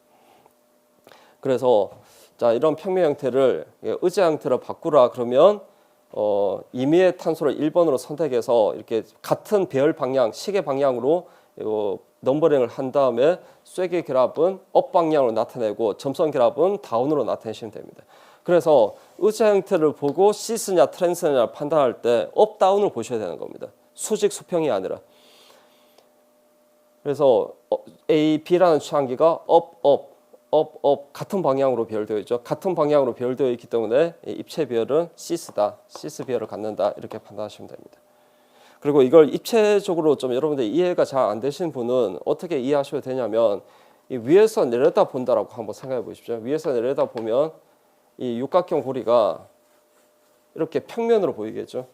그래서 자, 이런 평면 형태를 의자 형태로 바꾸라 그러면 임의의 탄소를 1번으로 선택해서 이렇게 같은 배열 방향, 시계 방향으로 넘버링을 한 다음에 쐐기 결합은 업 방향으로 나타내고 점선 결합은 다운으로 나타내시면 됩니다. 그래서 의자 형태를 보고 시스냐 트랜스냐 판단할 때 업 다운을 보셔야 되는 겁니다. 수직 수평이 아니라. 그래서 A, B라는 취향기가 업 같은 방향으로 배열되어 있죠. 같은 방향으로 배열되어 있기 때문에 입체 배열은 시스다. 시스 배열을 갖는다. 이렇게 판단하시면 됩니다. 그리고 이걸 입체적으로 좀 여러분들 이해가 잘 안 되신 분은 어떻게 이해하셔도 되냐면 이 위에서 내려다 본다라고 한번 생각해 보십시오. 위에서 내려다 보면 이 육각형 고리가 이렇게 평면으로 보이겠죠.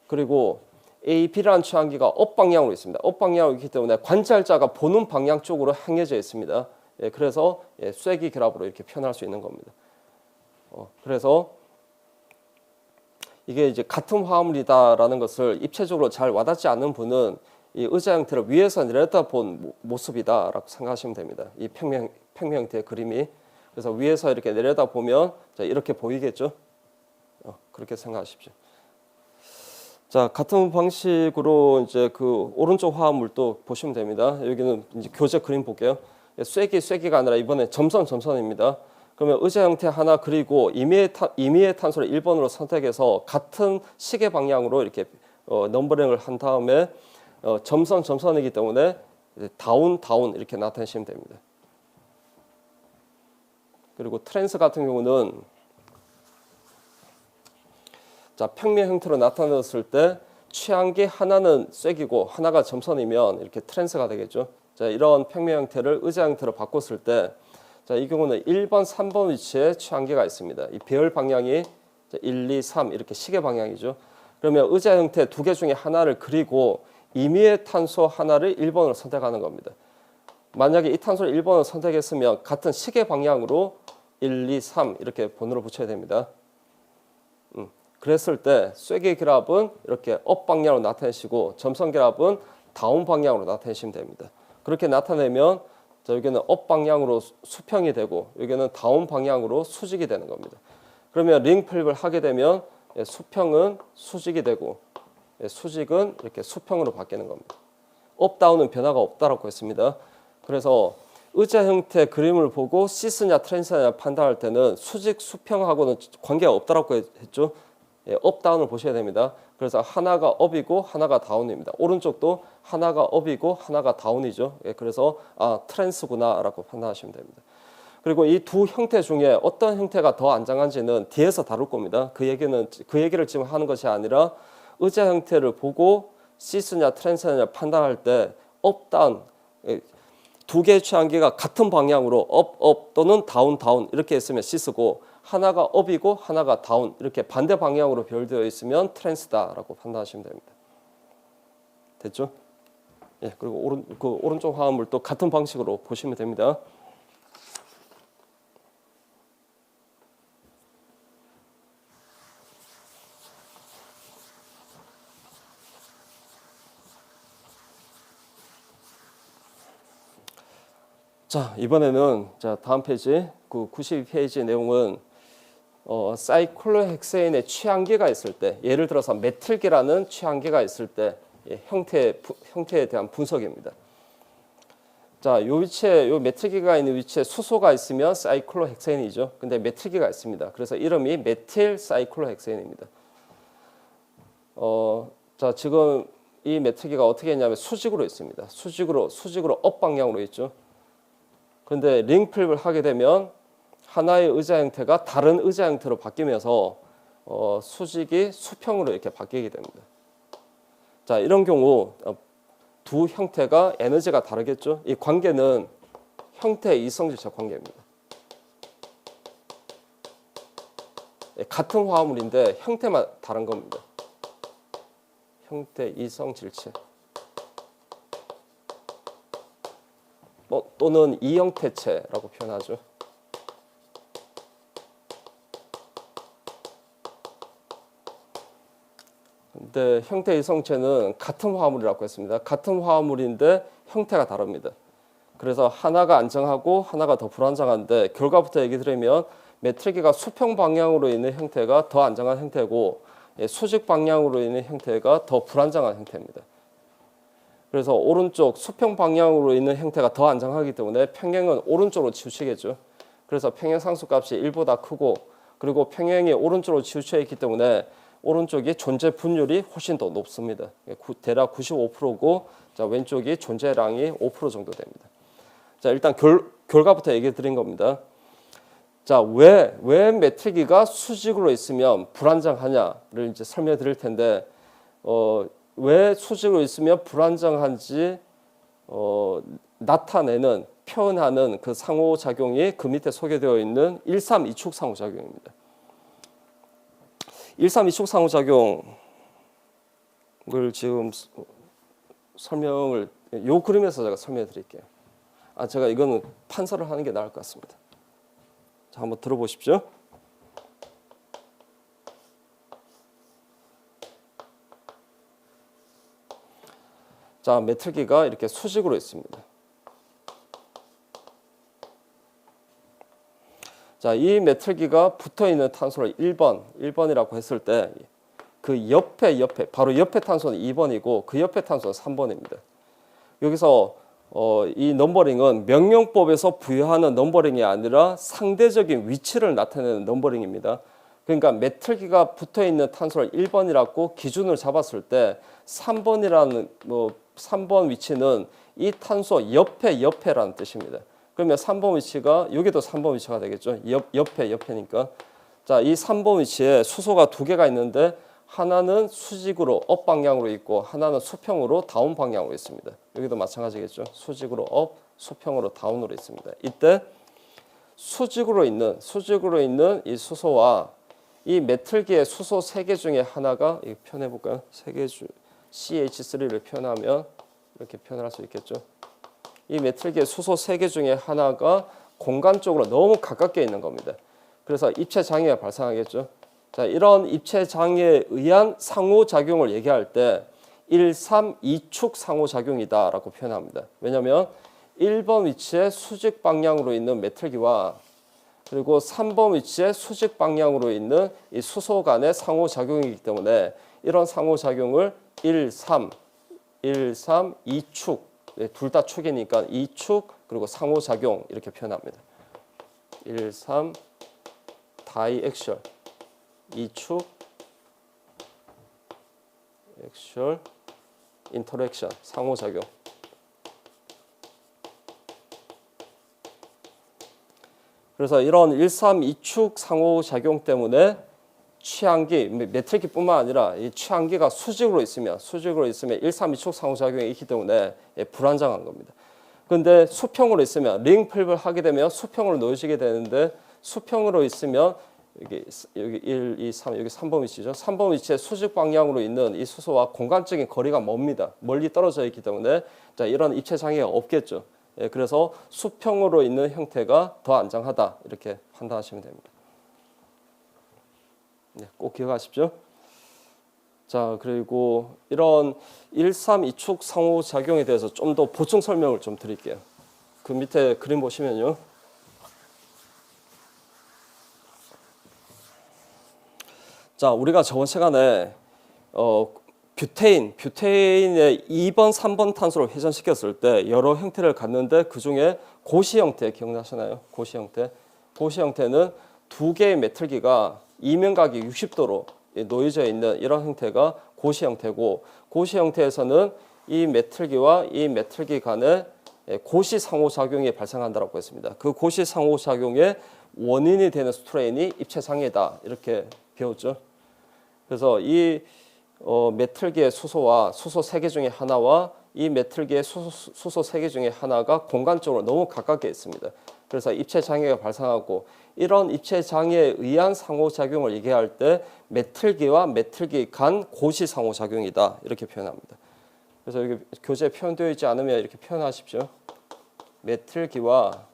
그리고 A, B라는 취향기가 업 방향으로 있습니다. 업 방향으로 있기 때문에 관찰자가 보는 방향 쪽으로 향해져 있습니다. 그래서 쐐기 결합으로 이렇게 표현할 수 있는 겁니다. 그래서 이게 이제 같은 화합물이다라는 것을 입체적으로 잘 와닿지 않는 분은 이 의자 형태를 위에서 내려다 본 모습이다라고 생각하시면 됩니다. 이 평면 형태의 그림이. 그래서 위에서 이렇게 내려다 보면 이렇게 보이겠죠. 그렇게 생각하십시오. 자, 같은 방식으로 이제 그 오른쪽 화합물도 보시면 됩니다. 여기는 이제 교재 그림 볼게요. 쐐기가 아니라 이번에 점선입니다. 그러면 의자 형태 하나 그리고 임의의 탄소를 1번으로 선택해서 같은 시계 방향으로 이렇게 넘버링을 한 다음에 점선이기 때문에 다운 이렇게 나타내시면 됩니다. 그리고 트랜스 같은 경우는 자, 평면 형태로 나타났을 때 취향기 하나는 쐐기고 하나가 점선이면 이렇게 트랜스가 되겠죠. 자, 이런 평면 형태를 의자 형태로 바꿨을 때 자, 이 경우는 1번, 3번 위치에 취향기가 있습니다. 이 배열 방향이 1, 2, 3 이렇게 시계 방향이죠. 그러면 의자 형태 두 개 중에 하나를 그리고 임의의 탄소 하나를 1번으로 선택하는 겁니다. 만약에 이 탄소를 1번을 선택했으면 같은 시계 방향으로 1, 2, 3 이렇게 번호를 붙여야 됩니다. 그랬을 때 쐐기 결합은 이렇게 업 방향으로 나타내시고 점선 결합은 다운 방향으로 나타내시면 됩니다. 그렇게 나타내면 여기는 업 방향으로 수평이 되고 여기는 다운 방향으로 수직이 되는 겁니다. 그러면 링 플립을 하게 되면 수평은 수직이 되고 수직은 이렇게 수평으로 바뀌는 겁니다. 업 다운은 변화가 없다라고 했습니다. 그래서 의자 형태 그림을 보고 시스냐 트랜스냐 판단할 때는 수직 수평하고는 관계가 없다라고 했죠. 업 다운을 보셔야 됩니다. 그래서 하나가 업이고 하나가 다운입니다. 오른쪽도 하나가 업이고 하나가 다운이죠. 그래서 트랜스구나라고 판단하시면 됩니다. 그리고 이 두 형태 중에 어떤 형태가 더 안정한지는 뒤에서 다룰 겁니다. 그 얘기를 지금 하는 것이 아니라 의자 형태를 보고 시스냐 트랜스냐 판단할 때 업 다운 두 개의 취향기가 같은 방향으로 업 또는 다운 이렇게 있으면 시스고 하나가 업이고 하나가 다운 이렇게 반대 방향으로 배열되어 있으면 트랜스다라고 판단하시면 됩니다. 됐죠? 예, 그리고 오른쪽 화합물도 같은 방식으로 보시면 됩니다. 자, 이번에는 다음 페이지 92페이지 내용은 사이클로헥세인의 취향기가 있을 때, 예를 들어서 메틸기라는 취향기가 있을 때 형태에 대한 분석입니다. 자, 요 위치에 요 메틸기가 있는 위치에 수소가 있으면 사이클로헥세인이죠. 근데 메틸기가 있습니다. 그래서 이름이 메틸 사이클로헥세인입니다. 자, 지금 이 메틸기가 어떻게 했냐면 수직으로 있습니다. 수직으로 업 방향으로 있죠. 그런데 링 플립을 하게 되면 하나의 의자 형태가 다른 의자 형태로 바뀌면서 수직이 수평으로 이렇게 바뀌게 됩니다. 자, 이런 경우 두 형태가 에너지가 다르겠죠. 이 관계는 형태 이성질적 관계입니다. 같은 화합물인데 형태만 다른 겁니다. 형태 이성질체. 또는 이형태체라고 표현하죠. 근데 형태 이성체는 같은 화합물이라고 했습니다. 같은 화합물인데 형태가 다릅니다. 그래서 하나가 안정하고 하나가 더 불안정한데 결과부터 얘기 드리면 메틸기가 수평 방향으로 있는 형태가 더 안정한 형태고 수직 방향으로 있는 형태가 더 불안정한 형태입니다. 그래서 오른쪽 수평 방향으로 있는 형태가 더 안정하기 때문에 평행은 오른쪽으로 치우치겠죠. 그래서 평행 상수값이 1보다 크고 그리고 평행이 오른쪽으로 치우쳐 있기 때문에 오른쪽이 존재 분율이 훨씬 더 높습니다. 대략 95%고 자, 왼쪽이 존재량이 5% 정도 됩니다. 자, 일단 결과부터 얘기해 드린 겁니다. 자, 왜 메틸기가 수직으로 있으면 불안정하냐를 이제 설명해 드릴 텐데 왜 수직으로 있으면 불안정한지 나타내는 표현하는 그 상호작용이 그 밑에 소개되어 있는 132축 상호작용입니다. 132축 상호작용을 지금 설명을 요 그림에서 제가 설명해 드릴게요. 제가 이거는 판서를 하는 게 나을 것 같습니다. 자, 한번 들어보십시오. 자, 메틸기가 이렇게 수직으로 있습니다. 자, 이 메틸기가 붙어 있는 탄소를 1번이라고 했을 때 그 옆에 바로 옆에 탄소는 2번이고 그 옆에 탄소는 3번입니다. 여기서 이 넘버링은 명령법에서 부여하는 넘버링이 아니라 상대적인 위치를 나타내는 넘버링입니다. 그러니까 메틸기가 붙어 있는 탄소를 1번이라고 기준을 잡았을 때 3번이라는 3번 위치는 이 탄소 옆에라는 뜻입니다. 그러면 3번 위치가 여기도 3번 위치가 되겠죠. 옆에니까. 자, 이 3번 위치에 수소가 두 개가 있는데 하나는 수직으로 업 방향으로 있고 하나는 수평으로 다운 방향으로 있습니다. 여기도 마찬가지겠죠. 수직으로 업, 수평으로 다운으로 있습니다. 이때 수직으로 있는 이 수소와 이 메틸기의 수소 3개 중에 하나가 이거 표현해 볼까요? 3개 중 CH3를 표현하면 이렇게 표현할 수 있겠죠. 이 메틀기의 수소 3개 중에 하나가 공간적으로 너무 가깝게 있는 겁니다. 그래서 입체 장애가 발생하겠죠. 자, 이런 입체 장애에 의한 상호작용을 얘기할 때 1, 3, 2축 상호작용이다라고 표현합니다. 왜냐하면 1번 위치에 수직 방향으로 있는 메틀기와 그리고 3번 위치에 수직 방향으로 있는 이 수소 간의 상호작용이기 때문에 이런 상호작용을 1, 3, 2축, 둘 다 축이니까 2축 그리고 상호작용 이렇게 표현합니다. 1, 3, 다이액셜, 2축, 액셜, 인터랙션, 상호작용. 그래서 이런 1, 3, 2축 상호작용 때문에 취향기, 메틀기뿐만 아니라 이 취향기가 수직으로 있으면 1, 3, 2축 상호작용이 있기 때문에 불안정한 겁니다. 그런데 수평으로 있으면 링 플립을 하게 되면 수평으로 놓여지게 되는데 수평으로 있으면 여기 1, 2, 3 여기 3번 위치죠. 3번 위치에 수직 방향으로 있는 이 수소와 공간적인 거리가 멉니다. 멀리 떨어져 있기 때문에 자, 이런 입체 장애가 없겠죠. 그래서 수평으로 있는 형태가 더 안정하다 이렇게 판단하시면 됩니다. 꼭 기억하십시오. 자, 그리고 이런 1, 3, 2축 상호작용에 대해서 좀 더 보충 설명을 좀 드릴게요. 그 밑에 그림 보시면요. 자, 우리가 저번 시간에 뷰테인의 2번, 3번 탄소를 회전시켰을 때 여러 형태를 갖는데 그 중에 고시 형태 기억나시나요? 고시 형태. 고시 형태는 두 개의 메틀기가 이면각이 60도로 놓여져 있는 이런 형태가 고시 형태고, 고시 형태에서는 이 메틀기와 이 메틀기 간에 고시 상호작용이 발생한다고 했습니다. 그 고시 상호작용의 원인이 되는 스트레인이 입체 장애다 이렇게 배웠죠. 그래서 이 메틀기의 수소와 수소 3개 중에 하나와 이 메틀기의 수소 3개 중에 하나가 공간적으로 너무 가깝게 있습니다. 그래서 입체 장애가 발생하고, 이런 입체 장애에 의한 상호작용을 얘기할 때 메틀기와 메틀기 간 고시 상호작용이다 이렇게 표현합니다. 그래서 여기 교재에 표현되어 있지 않으면 이렇게 표현하십시오. 메틀기와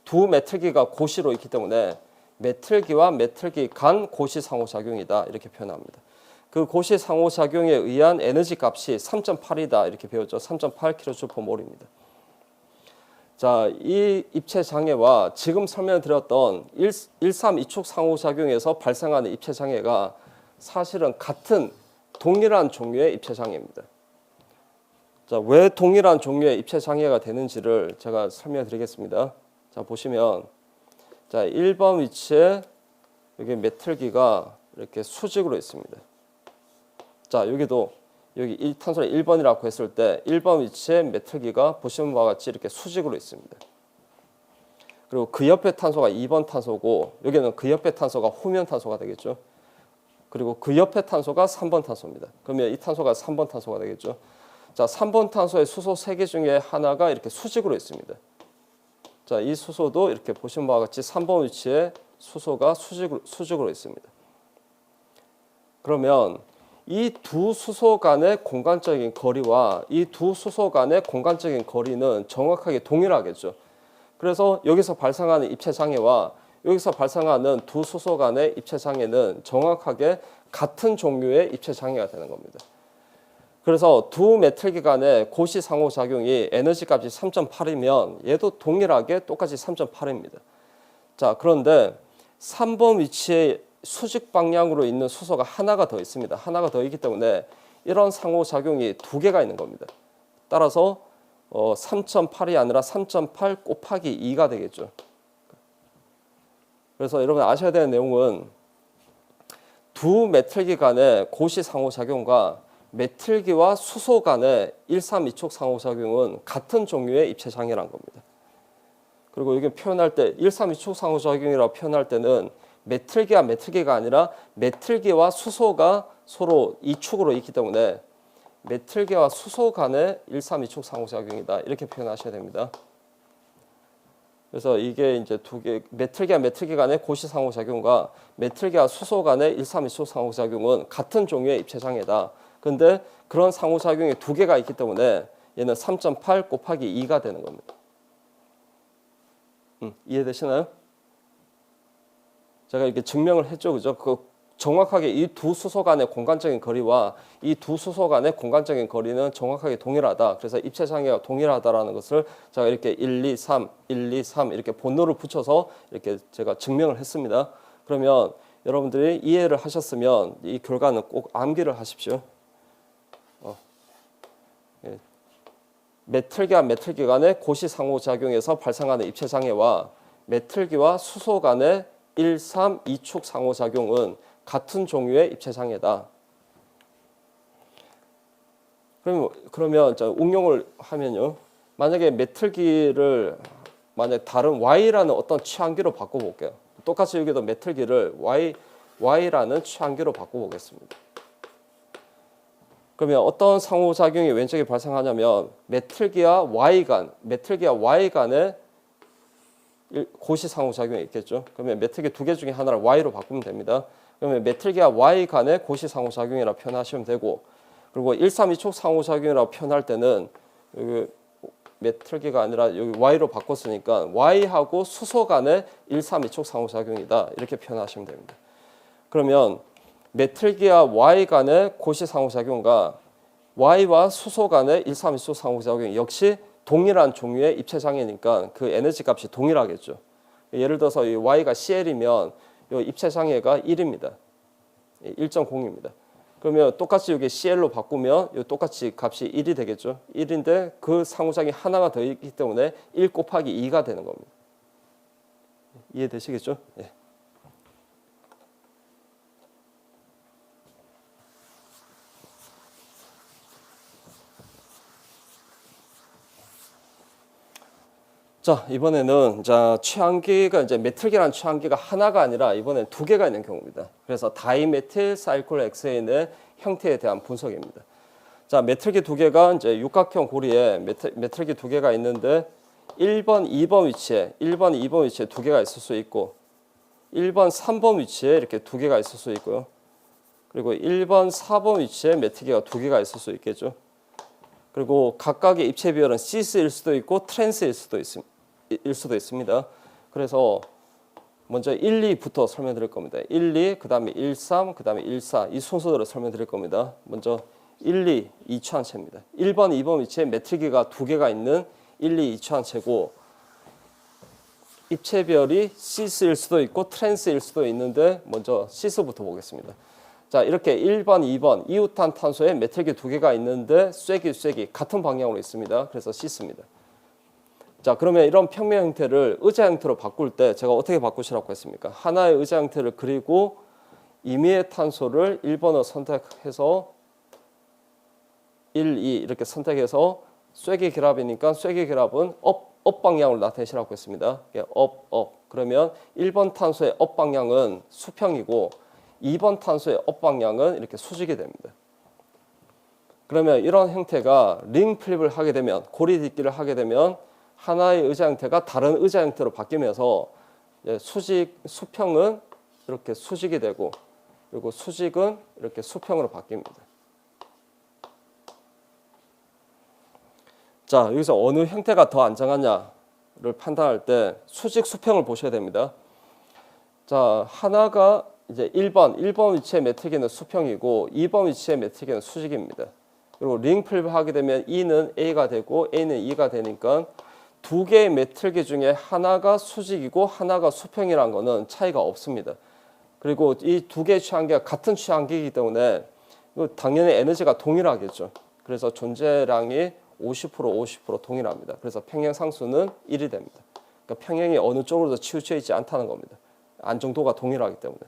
두 메틀기가 고시로 있기 때문에 메틀기와 메틀기 간 고시 상호작용이다 이렇게 표현합니다. 그 고시 상호작용에 의한 에너지 값이 3.8이다 이렇게 배웠죠. 3.8kJ/몰입니다. 자, 이 입체 장애와 지금 설명드렸던 1, 3, 2축 상호작용에서 발생하는 입체 장애가 사실은 같은 동일한 종류의 입체 장애입니다. 자, 왜 동일한 종류의 입체 장애가 되는지를 제가 설명드리겠습니다. 자, 보시면 자, 1번 위치에 여기 메틀기가 이렇게 수직으로 있습니다. 자, 여기도 여기 1탄소를 1번이라고 했을 때 1번 위치에 메틀기가 보시는 바와 같이 이렇게 수직으로 있습니다. 그리고 그 옆에 탄소가 2번 탄소고, 여기는 그 옆에 탄소가 후면 탄소가 되겠죠. 그리고 그 옆에 탄소가 3번 탄소입니다. 그러면 이 탄소가 3번 탄소가 되겠죠. 자, 3번 탄소의 수소 3개 중에 하나가 이렇게 수직으로 있습니다. 자, 이 수소도 이렇게 보시는 바와 같이 3번 위치에 수소가 수직으로 있습니다. 그러면 이 두 수소 간의 공간적인 거리와 이 두 수소 간의 공간적인 거리는 정확하게 동일하겠죠. 그래서 여기서 발생하는 입체 장애와 여기서 발생하는 두 수소 간의 입체 장애는 정확하게 같은 종류의 입체 장애가 되는 겁니다. 그래서 두 메틀기 간의 고시 상호작용이 에너지 값이 3.8이면 얘도 동일하게 똑같이 3.8입니다. 자, 그런데 3번 위치에 수직 방향으로 있는 수소가 하나가 더 있습니다. 하나가 더 있기 때문에 이런 상호작용이 두 개가 있는 겁니다. 따라서 3.8이 아니라 3.8 곱하기 2가 되겠죠. 그래서 여러분 아셔야 되는 내용은 두 메틀기 간의 고시 상호작용과 메틀기와 수소 간의 1, 3, 2축 상호작용은 같은 종류의 입체 장애란 겁니다. 그리고 여기 표현할 때 1, 3, 2축 상호작용이라고 표현할 때는 메틀기와 메틀기가 아니라 메틀기와 수소가 서로 2축으로 있기 때문에 메틀기와 수소 간의 1, 3, 2축 상호작용이다 이렇게 표현하셔야 됩니다. 그래서 이게 이제 두 개, 메틀기와 메틀기 간의 고시 상호작용과 메틀기와 수소 간의 1, 3, 2축 상호작용은 같은 종류의 입체 장애다. 근데 그런 상호작용이 두 개가 있기 때문에 얘는 3.8 곱하기 2가 되는 겁니다. 이해되시나요? 제가 이렇게 증명을 했죠, 그죠? 정확하게 이 두 수소 간의 공간적인 거리와 이 두 수소 간의 공간적인 거리는 정확하게 동일하다. 그래서 입체 장애가 동일하다라는 것을 제가 이렇게 1, 2, 3, 1, 2, 3 이렇게 본노를 붙여서 이렇게 제가 증명을 했습니다. 그러면 여러분들이 이해를 하셨으면 이 결과는 꼭 암기를 하십시오. 예. 메틀기와 메틀기 간의 고시 상호작용에서 발생하는 입체 장애와 메틀기와 수소 간의 1, 3, 2축 상호작용은 같은 종류의 입체 장애다. 그러면 응용을 하면요. 만약에 메틀기를 만약 다른 Y라는 어떤 취한기로 바꿔볼게요. 똑같이 여기도 메틀기를 Y라는 취한기로 바꿔보겠습니다. 그러면 어떤 상호작용이 왼쪽에 발생하냐면 메틀기와 Y 간의 고시 상호작용이 있겠죠. 그러면 메틀기 두 개 중에 하나를 Y로 바꾸면 됩니다. 그러면 메틀기와 Y 간의 고시 상호작용이라고 표현하시면 되고, 그리고 1, 3, 2축 상호작용이라고 표현할 때는 여기 메틀기가 아니라 여기 Y로 바꿨으니까 Y하고 수소 간의 1, 3, 2축 상호작용이다. 이렇게 표현하시면 됩니다. 그러면 메틀기와 Y 간의 고시 상호작용과 Y와 수소 간의 1, 3, 2축 상호작용 역시 동일한 종류의 입체 장애니까 그 에너지 값이 동일하겠죠. 예를 들어서 이 Y가 CL이면 이 입체 장애가 1입니다. 1.0입니다. 그러면 똑같이 여기 CL로 바꾸면 이 똑같이 값이 1이 되겠죠. 1인데 그 상호작용이 하나가 더 있기 때문에 1 곱하기 2가 되는 겁니다. 이해되시겠죠? 예. 자, 이번에는 취한기가 이제 메틀기라는 취한기가 하나가 아니라 이번엔 두 개가 있는 경우입니다. 그래서 다이메틸 사이클로 엑세인의 형태에 대한 분석입니다. 자, 메틀기 두 개가 이제 육각형 고리에 메틀기 두 개가 있는데 1번, 2번 위치에 두 개가 있을 수 있고 1번, 3번 위치에 이렇게 두 개가 있을 수 있고요. 그리고 1번, 4번 위치에 메틀기가 두 개가 있을 수 있겠죠. 그리고 각각의 입체 비율은 시스일 수도 있고 트랜스일 수도 있습니다. 그래서 먼저 1, 2부터 설명드릴 겁니다. 1, 2, 그 다음에 1, 3, 그 다음에 1, 4 이 순서대로 설명드릴 겁니다. 먼저 1, 2, 2차원체입니다. 1번, 2번 위치에 메틀기가 두 개가 있는 1, 2, 2차원체고 입체별이 시스일 수도 있고 트랜스일 수도 있는데 먼저 시스부터 보겠습니다. 자, 이렇게 1번, 2번 이웃탄탄소에 메틀기 두 개가 있는데 쐐기 같은 방향으로 있습니다. 그래서 시스입니다. 자, 그러면 이런 평면 형태를 의자 형태로 바꿀 때 제가 어떻게 바꾸시라고 했습니까? 하나의 의자 형태를 그리고 임의의 탄소를 1번을 선택해서 1, 2 이렇게 선택해서 쐐기 결합이니까 쐐기 결합은 업 방향으로 나타내시라고 했습니다. 업. 그러면 1번 탄소의 업 방향은 수평이고 2번 탄소의 업 방향은 이렇게 수직이 됩니다. 그러면 이런 형태가 링 플립을 하게 되면 고리 딛기를 하게 되면 하나의 의자 형태가 다른 의자 형태로 바뀌면서 수평은 이렇게 수직이 되고 그리고 수직은 이렇게 수평으로 바뀝니다. 자, 여기서 어느 형태가 더 안정하냐를 판단할 때 수직 수평을 보셔야 됩니다. 자, 하나가 이제 1번 위치의 메틀기는 수평이고 2번 위치의 메틀기는 수직입니다. 그리고 링 플립을 하게 되면 E는 A가 되고 A는 E가 되니까 두 개의 메틀기 중에 하나가 수직이고 하나가 수평이라는 것은 차이가 없습니다. 그리고 이 두 개의 취한기가 같은 취한기이기 때문에 당연히 에너지가 동일하겠죠. 그래서 존재량이 50% 동일합니다. 그래서 평행 상수는 1이 됩니다. 그러니까 평행이 어느 쪽으로도 치우쳐 있지 않다는 겁니다. 안정도가 동일하기 때문에.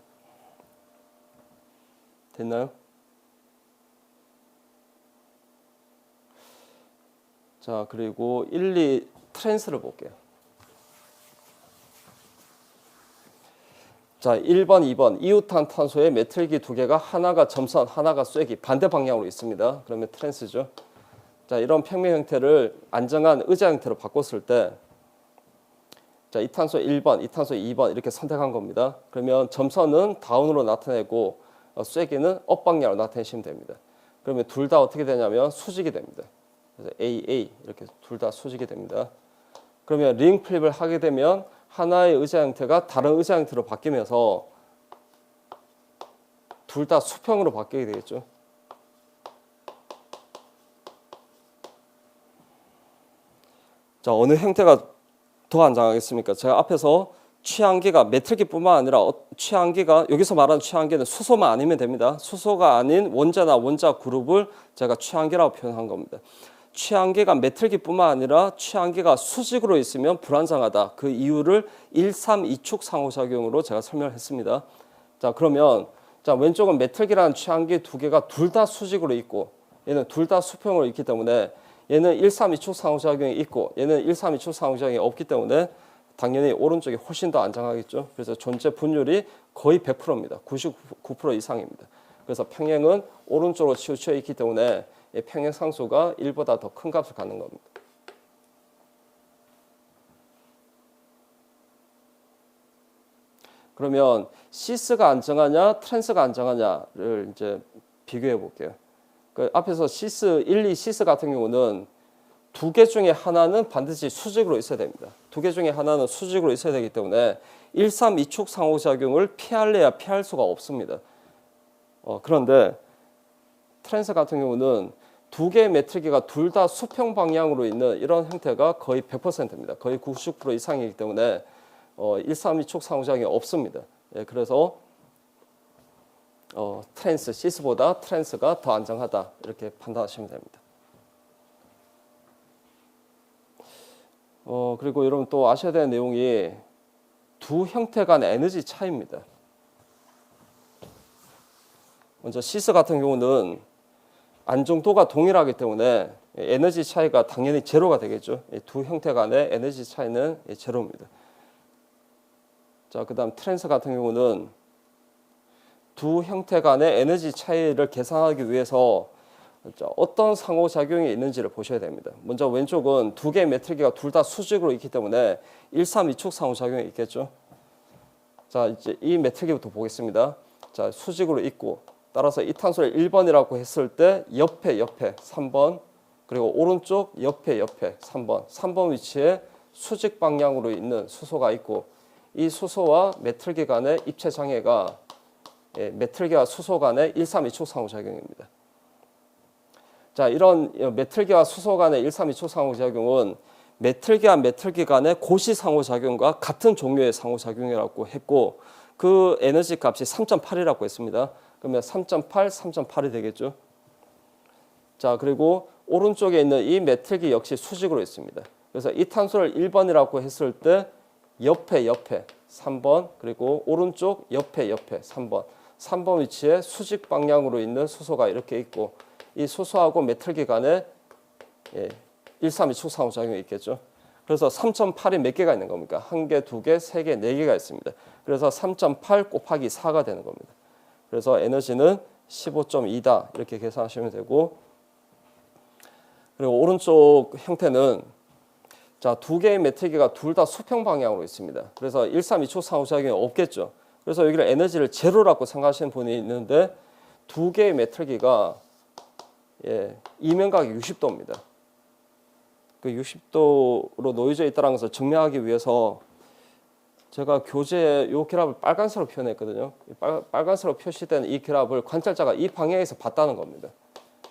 됐나요? 자, 그리고 1, 2 트랜스를 볼게요. 자, 1번, 2번 이웃탄탄소의 메틀기 두 개가 하나가 점선, 하나가 쐐기 반대 방향으로 있습니다. 그러면 트랜스죠. 자, 이런 평면 형태를 안정한 의자 형태로 바꿨을 때 자, 이 탄소 1번, 이 탄소 2번 이렇게 선택한 겁니다. 그러면 점선은 다운으로 나타내고 쐐기는 업 방향으로 나타내시면 됩니다. 그러면 둘 다 어떻게 되냐면 수직이 됩니다. 그래서 AA 이렇게 둘 다 수직이 됩니다. 그러면 링 플립을 하게 되면 하나의 의자 형태가 다른 의자 형태로 바뀌면서 둘 다 수평으로 바뀌게 되겠죠. 자, 어느 형태가 더 안정하겠습니까? 제가 앞에서 취향기가 메틀기뿐만 아니라 취향기가 여기서 말하는 취향기는 수소만 아니면 됩니다. 수소가 아닌 원자나 원자 그룹을 제가 취향기라고 표현한 겁니다. 취향기가 메틀기뿐만 아니라 취향기가 수직으로 있으면 불안정하다. 그 이유를 1, 3, 2축 상호작용으로 제가 설명을 했습니다. 자, 그러면 자, 왼쪽은 메틀기라는 취향기 두 개가 둘 다 수직으로 있고 얘는 둘 다 수평으로 있기 때문에 얘는 1, 3, 2축 상호작용이 있고 얘는 1, 3, 2축 상호작용이 없기 때문에 당연히 오른쪽이 훨씬 더 안정하겠죠. 그래서 존재 분율이 거의 100%입니다. 99% 이상입니다. 그래서 평행은 오른쪽으로 치우쳐 있기 때문에 평행 상수가 1보다 더 큰 값을 갖는 겁니다. 그러면 시스가 안정하냐, 트랜스가 안정하냐를 이제 비교해 볼게요. 그 앞에서 시스 1, 2 시스 같은 경우는 두 개 중에 하나는 반드시 수직으로 있어야 됩니다. 두 개 중에 하나는 수직으로 있어야 되기 때문에 1, 3, 2축 상호작용을 피할래야 피할 수가 없습니다. 그런데 트랜스 같은 경우는 두 개의 메트리기가 둘 다 수평 방향으로 있는 이런 형태가 거의 100%입니다. 거의 90% 이상이기 때문에 1, 3, 2축 상호작용이 없습니다. 예, 그래서 트랜스, 시스보다 트랜스가 더 안정하다 이렇게 판단하시면 됩니다. 그리고 여러분 또 아셔야 되는 내용이 두 형태 간의 에너지 차이입니다. 먼저 시스 같은 경우는 안정도가 동일하기 때문에 에너지 차이가 당연히 제로가 되겠죠. 두 형태 간의 에너지 차이는 제로입니다. 자, 그다음 트랜스 같은 경우는 두 형태 간의 에너지 차이를 계산하기 위해서 어떤 상호작용이 있는지를 보셔야 됩니다. 먼저 왼쪽은 두 개의 메트리기가 둘 다 수직으로 있기 때문에 1, 3, 2축 상호작용이 있겠죠. 자, 이제 이 메트리기부터 보겠습니다. 자, 수직으로 있고 따라서 이 탄소를 1번이라고 했을 때 옆에 3번 그리고 오른쪽 옆에 3번 위치에 수직 방향으로 있는 수소가 있고 이 수소와 메틀기 간의 입체 장애가 메틀기와 수소 간의 1, 3, 2축 상호작용입니다. 자, 이런 메틀기와 수소 간의 1, 3, 2축 상호작용은 메틀기와 메틀기 간의 고시 상호작용과 같은 종류의 상호작용이라고 했고 그 에너지 값이 3.8이라고 했습니다. 그러면 3.8, 3.8이 되겠죠. 자, 그리고 오른쪽에 있는 이 메틀기 역시 수직으로 있습니다. 그래서 이 탄소를 1번이라고 했을 때 옆에 3번 그리고 오른쪽 옆에 3번 위치에 수직 방향으로 있는 수소가 이렇게 있고 이 수소하고 메틀기 간에 1, 3, 2축 상호작용이 있겠죠. 그래서 3.8이 몇 개가 있는 겁니까? 1개, 2개, 3개, 4개가 있습니다. 그래서 3.8 곱하기 4가 되는 겁니다. 그래서 에너지는 15.2다 이렇게 계산하시면 되고 그리고 오른쪽 형태는 자, 두 개의 메트리기가 둘 다 수평 방향으로 있습니다. 그래서 1, 3, 2축 상호작용이 없겠죠. 그래서 여기를 에너지를 제로라고 생각하시는 분이 있는데 두 개의 메트리기가 이면각이 60도입니다. 그 60도로 놓여져 있다는 것을 증명하기 위해서 제가 교재에 이 결합을 빨간색으로 표현했거든요. 빨간색으로 표시된 이 결합을 관찰자가 이 방향에서 봤다는 겁니다.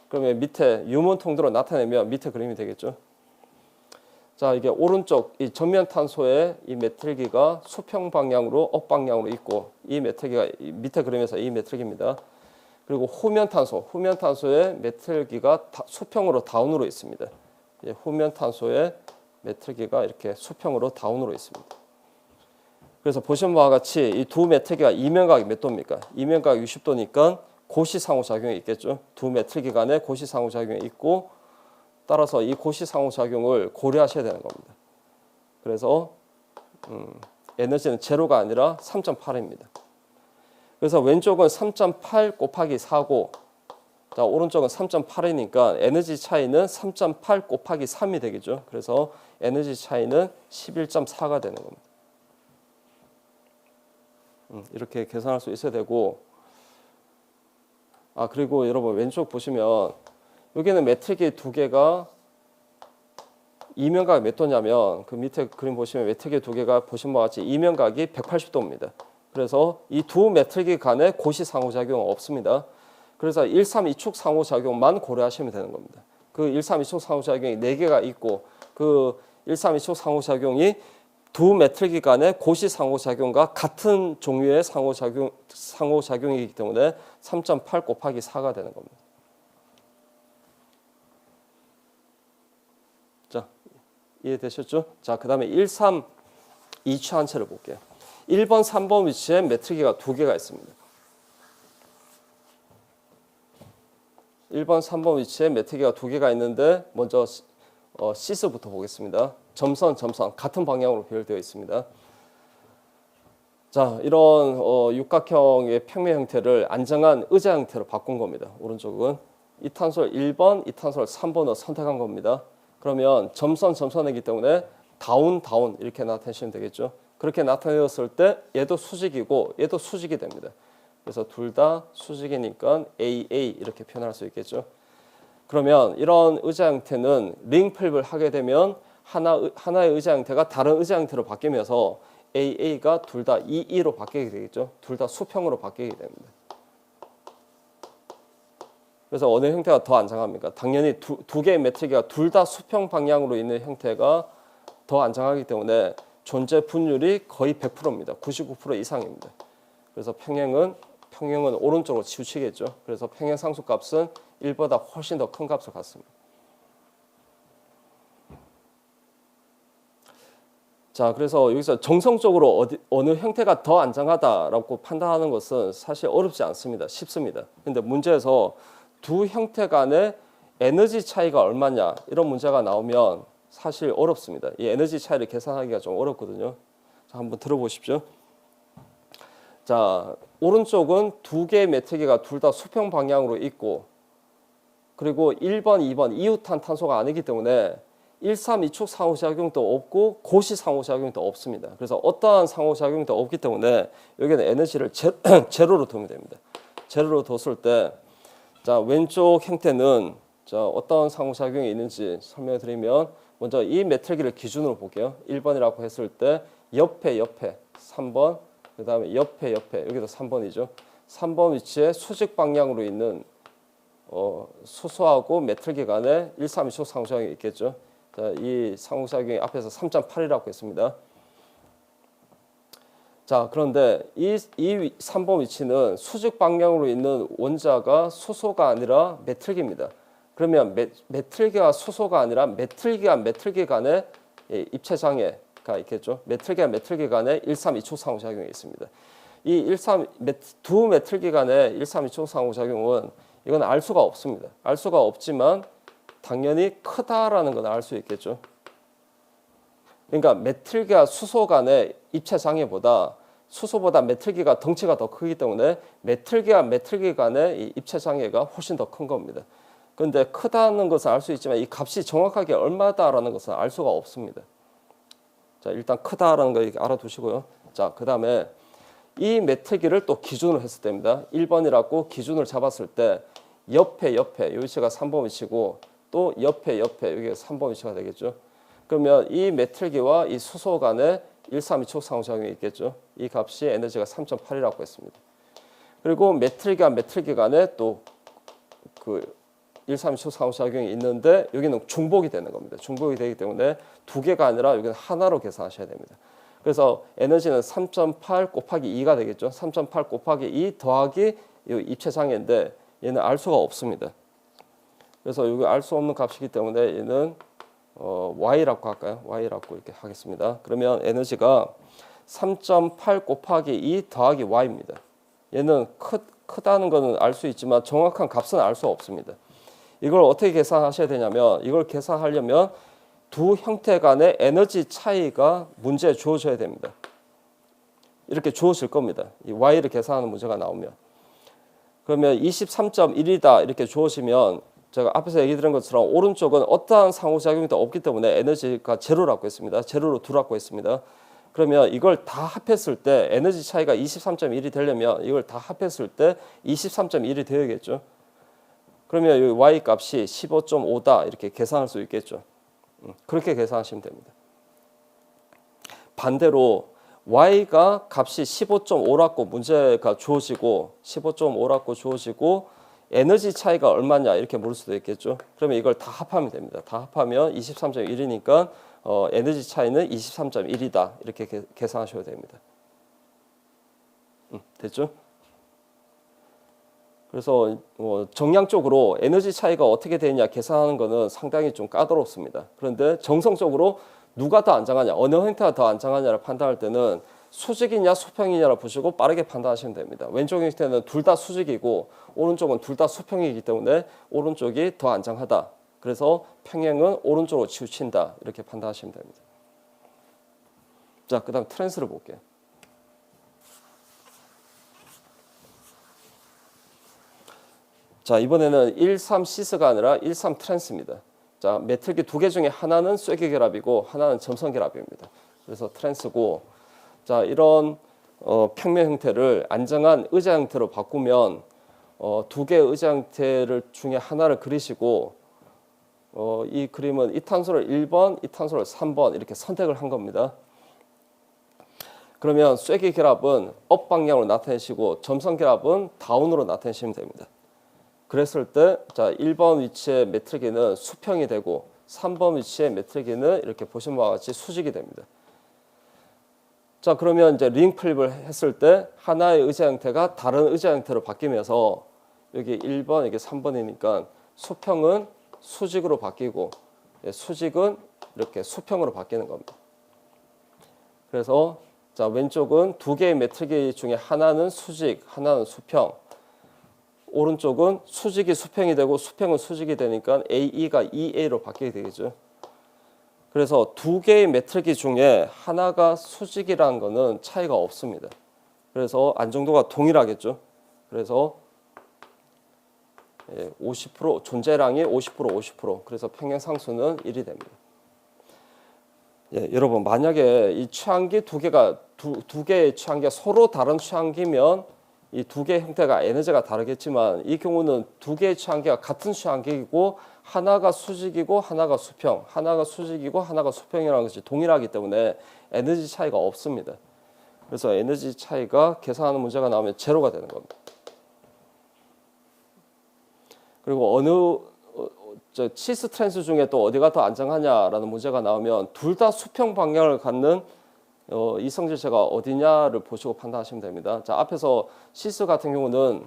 그러면 밑에 유문 통도로 나타내면 밑에 그림이 되겠죠. 자, 이게 오른쪽 이 전면 탄소의 이 메틀기가 수평 방향으로 업 방향으로 있고 이 메틀기가 밑에 그림에서 이 메틀기입니다. 그리고 후면 탄소의 메틀기가 수평으로 다운으로 있습니다. 후면 탄소의 메틀기가 이렇게 수평으로 다운으로 있습니다. 그래서 보시는 바와 같이 이 두 메틀기가 이면각이 몇 도입니까? 이면각 60도니까 고시 상호작용이 있겠죠. 두 메틀기 간에 고시 상호작용이 있고 따라서 이 고시 상호작용을 고려하셔야 되는 겁니다. 그래서 에너지는 제로가 아니라 3.8입니다. 그래서 왼쪽은 3.8 곱하기 4고 자, 오른쪽은 3.8이니까 에너지 차이는 3.8 곱하기 3이 되겠죠. 그래서 에너지 차이는 11.4가 되는 겁니다. 이렇게 계산할 수 있어야 되고 그리고 여러분 왼쪽 보시면 여기는 메트리기 두 개가 이면각이 몇 도냐면 그 밑에 그림 보시면 메틀기 두 개가 보신 바와 같이 이면각이 180도입니다. 그래서 이 두 메틀기 간에 고시 상호작용은 없습니다. 그래서 1, 3, 2축 상호작용만 고려하시면 되는 겁니다. 그 1, 3, 2축 상호작용이 4개가 있고 그 1, 3, 2축 상호작용이 두 메틀기 간의 고시 상호작용과 같은 종류의 상호작용이기 때문에 3.8 곱하기 4가 되는 겁니다. 자, 이해되셨죠? 자, 그 다음에 1, 3, 2추 한 채를 볼게요. 1번, 3번 위치에 메트리기가 두 개가 있습니다. 1번, 3번 위치에 메트리기가 두 개가 있는데 먼저 시스부터 보겠습니다. 점선, 점선 같은 방향으로 배열되어 있습니다. 자, 이런 육각형의 평면 형태를 안정한 의자 형태로 바꾼 겁니다. 오른쪽은 이탄소를 1번, 이탄소를 3번으로 선택한 겁니다. 그러면 점선, 점선이기 때문에 다운, 다운 이렇게 나타내시면 되겠죠. 그렇게 나타내었을 때 얘도 수직이고 얘도 수직이 됩니다. 그래서 둘 다 수직이니까 AA 이렇게 표현할 수 있겠죠. 그러면 이런 의자 형태는 링 플립을 하게 되면 하나의 의자 형태가 다른 의자 형태로 바뀌면서 AA가 둘 다 EE로 바뀌게 되겠죠. 둘 다 수평으로 바뀌게 됩니다. 그래서 어느 형태가 더 안정합니까? 당연히 두 개의 메트리기가 둘 다 수평 방향으로 있는 형태가 더 안정하기 때문에 존재 분율이 거의 100%입니다. 99% 이상입니다. 그래서 평행은 오른쪽으로 치우치겠죠. 그래서 평행 상수값은 1보다 훨씬 더 큰 값을 갖습니다. 자, 그래서 여기서 정성적으로 어느 형태가 더 안정하다라고 판단하는 것은 사실 어렵지 않습니다. 쉽습니다. 근데 문제에서 두 형태 간의 에너지 차이가 얼마냐 이런 문제가 나오면 사실 어렵습니다. 이 에너지 차이를 계산하기가 좀 어렵거든요. 자, 한번 들어보십시오. 자, 오른쪽은 두 개의 메트리기가 둘 다 수평 방향으로 있고 그리고 1번, 2번 이웃한 탄소가 아니기 때문에 1, 3, 2축 상호작용도 없고 고시 상호작용도 없습니다. 그래서 어떠한 상호작용도 없기 때문에 여기는 에너지를 제로로 두면 됩니다. 제로로 뒀을 때 자, 왼쪽 형태는 자, 어떤 상호작용이 있는지 설명해 드리면 먼저 이 메트리기를 기준으로 볼게요. 1번이라고 했을 때 옆에 3번 그 다음에 옆에 여기도 3번이죠. 3번 위치에 수직 방향으로 있는 수소하고 메틀기 간에 1, 3, 2축 상호작용이 있겠죠. 자, 이 상호작용이 앞에서 3.8이라고 했습니다. 자, 그런데 이 3번 위치는 수직 방향으로 있는 원자가 수소가 아니라 메틀기입니다. 그러면 메틀기와 수소가 아니라 메틀기와 메틀기 간의 입체 장애가 있겠죠. 메틀기와 메틀기 간의 1, 3, 2축 상호작용이 있습니다. 이 두 메틀기 간의 1, 3, 2축 상호작용은 이건 알 수가 없습니다. 알 수가 없지만 당연히 크다라는 건 알 수 있겠죠. 그러니까 메틀기와 수소 간의 입체 장애보다 수소보다 메틀기가 덩치가 더 크기 때문에 메틀기와 메틀기 간의 이 입체 장애가 훨씬 더 큰 겁니다. 그런데 크다는 것은 알 수 있지만 이 값이 정확하게 얼마다라는 것은 알 수가 없습니다. 자, 일단 크다라는 거 이렇게 알아두시고요. 자, 그 다음에 이 메트기를 또 기준으로 했을 때입니다. 1번이라고 기준을 잡았을 때 옆에 이 위치가 3번 위치고 또 옆에 여기가 3번 위치가 되겠죠. 그러면 이 메틀기와 이 수소 간에 1, 3, 2축 상호작용이 있겠죠. 이 값이 에너지가 3.8이라고 했습니다. 그리고 메틀기와 메틀기 간에 또 그 1, 3, 2축 상호작용이 있는데 여기는 중복이 되는 겁니다. 중복이 되기 때문에 두 개가 아니라 여기는 하나로 계산하셔야 됩니다. 그래서 에너지는 3.8 곱하기 2가 되겠죠. 3.8 곱하기 2 더하기 입체장애인데 얘는 알 수가 없습니다. 그래서 여기 알 수 없는 값이기 때문에 얘는 y라고 할까요? y라고 이렇게 하겠습니다. 그러면 에너지가 3.8 곱하기 2 더하기 y입니다. 얘는 크다는 것은 알 수 있지만 정확한 값은 알 수 없습니다. 이걸 어떻게 계산하셔야 되냐면 이걸 계산하려면 두 형태 간의 에너지 차이가 문제에 주어져야 됩니다. 이렇게 주어질 겁니다. 이 y를 계산하는 문제가 나오면. 그러면 23.1이다 이렇게 주어지면 제가 앞에서 얘기 드린 것처럼 오른쪽은 어떠한 상호작용도 없기 때문에 에너지가 제로라고 했습니다. 제로로 두라고 했습니다. 그러면 이걸 다 합했을 때 에너지 차이가 23.1이 되려면 이걸 다 합했을 때 23.1이 되어야겠죠. 그러면 이 y 값이 15.5다 이렇게 계산할 수 있겠죠. 그렇게 계산하시면 됩니다. 반대로 y가 값이 15.5라고 문제가 주어지고 15.5라고 주어지고 에너지 차이가 얼마냐 이렇게 물을 수도 있겠죠. 그러면 이걸 다 합하면 됩니다. 다 합하면 23.1이니까 에너지 차이는 23.1이다 이렇게 계산하셔야 됩니다. 됐죠? 그래서 정량적으로 에너지 차이가 어떻게 되느냐 계산하는 거는 상당히 좀 까다롭습니다. 그런데 정성적으로 누가 더 안정하냐, 어느 형태가 더 안정하냐를 판단할 때는 수직이냐 수평이냐를 보시고 빠르게 판단하시면 됩니다. 왼쪽 형태는 둘 다 수직이고 오른쪽은 둘 다 수평이기 때문에 오른쪽이 더 안정하다. 그래서 평행은 오른쪽으로 치우친다. 이렇게 판단하시면 됩니다. 자, 그 다음 트랜스를 볼게요. 자, 이번에는 13 시스가 아니라 13 트랜스입니다. 자, 메틀기 두 개 중에 하나는 쐐기 결합이고 하나는 점선 결합입니다. 그래서 트랜스고, 자, 이런 평면 형태를 안정한 의자 형태로 바꾸면 두 개의 의자 형태를 중에 하나를 그리시고 이 그림은 이탄소를 1번, 이탄소를 3번 이렇게 선택을 한 겁니다. 그러면 쐐기 결합은 업 방향으로 나타내시고 점선 결합은 다운으로 나타내시면 됩니다. 그랬을 때, 자, 1번 위치의 메틀기는 수평이 되고 3번 위치의 메틀기는 이렇게 보시는 바와 같이 수직이 됩니다. 자, 그러면 이제 링 플립을 했을 때 하나의 의자 형태가 다른 의자 형태로 바뀌면서 여기 1번, 여기 3번이니까 수평은 수직으로 바뀌고 수직은 이렇게 수평으로 바뀌는 겁니다. 그래서 자, 왼쪽은 두 개의 메틀기 중에 하나는 수직, 하나는 수평. 오른쪽은 수직이 수평이 되고 수평은 수직이 되니까 AE가 EA로 바뀌게 되겠죠. 그래서 두 개의 메틀기 중에 하나가 수직이라는 것은 차이가 없습니다. 그래서 안정도가 동일하겠죠. 그래서 50% 존재량이 50% 그래서 평행 상수는 1이 됩니다. 예, 여러분 만약에 이 취향기 두 개의 취향기가 서로 다른 취향기면 이 두 개의 형태가 에너지가 다르겠지만 이 경우는 두 개의 취향기가 같은 취향기이고 하나가 수직이고 하나가 수평, 하나가 수직이고 하나가 수평이라는 것이 동일하기 때문에 에너지 차이가 없습니다. 그래서 에너지 차이가 계산하는 문제가 나오면 제로가 되는 겁니다. 그리고 시스 트랜스 중에 또 어디가 더 안정하냐라는 문제가 나오면 둘 다 수평 방향을 갖는 이 성질체가 어디냐를 보시고 판단하시면 됩니다. 자, 앞에서 시스 같은 경우는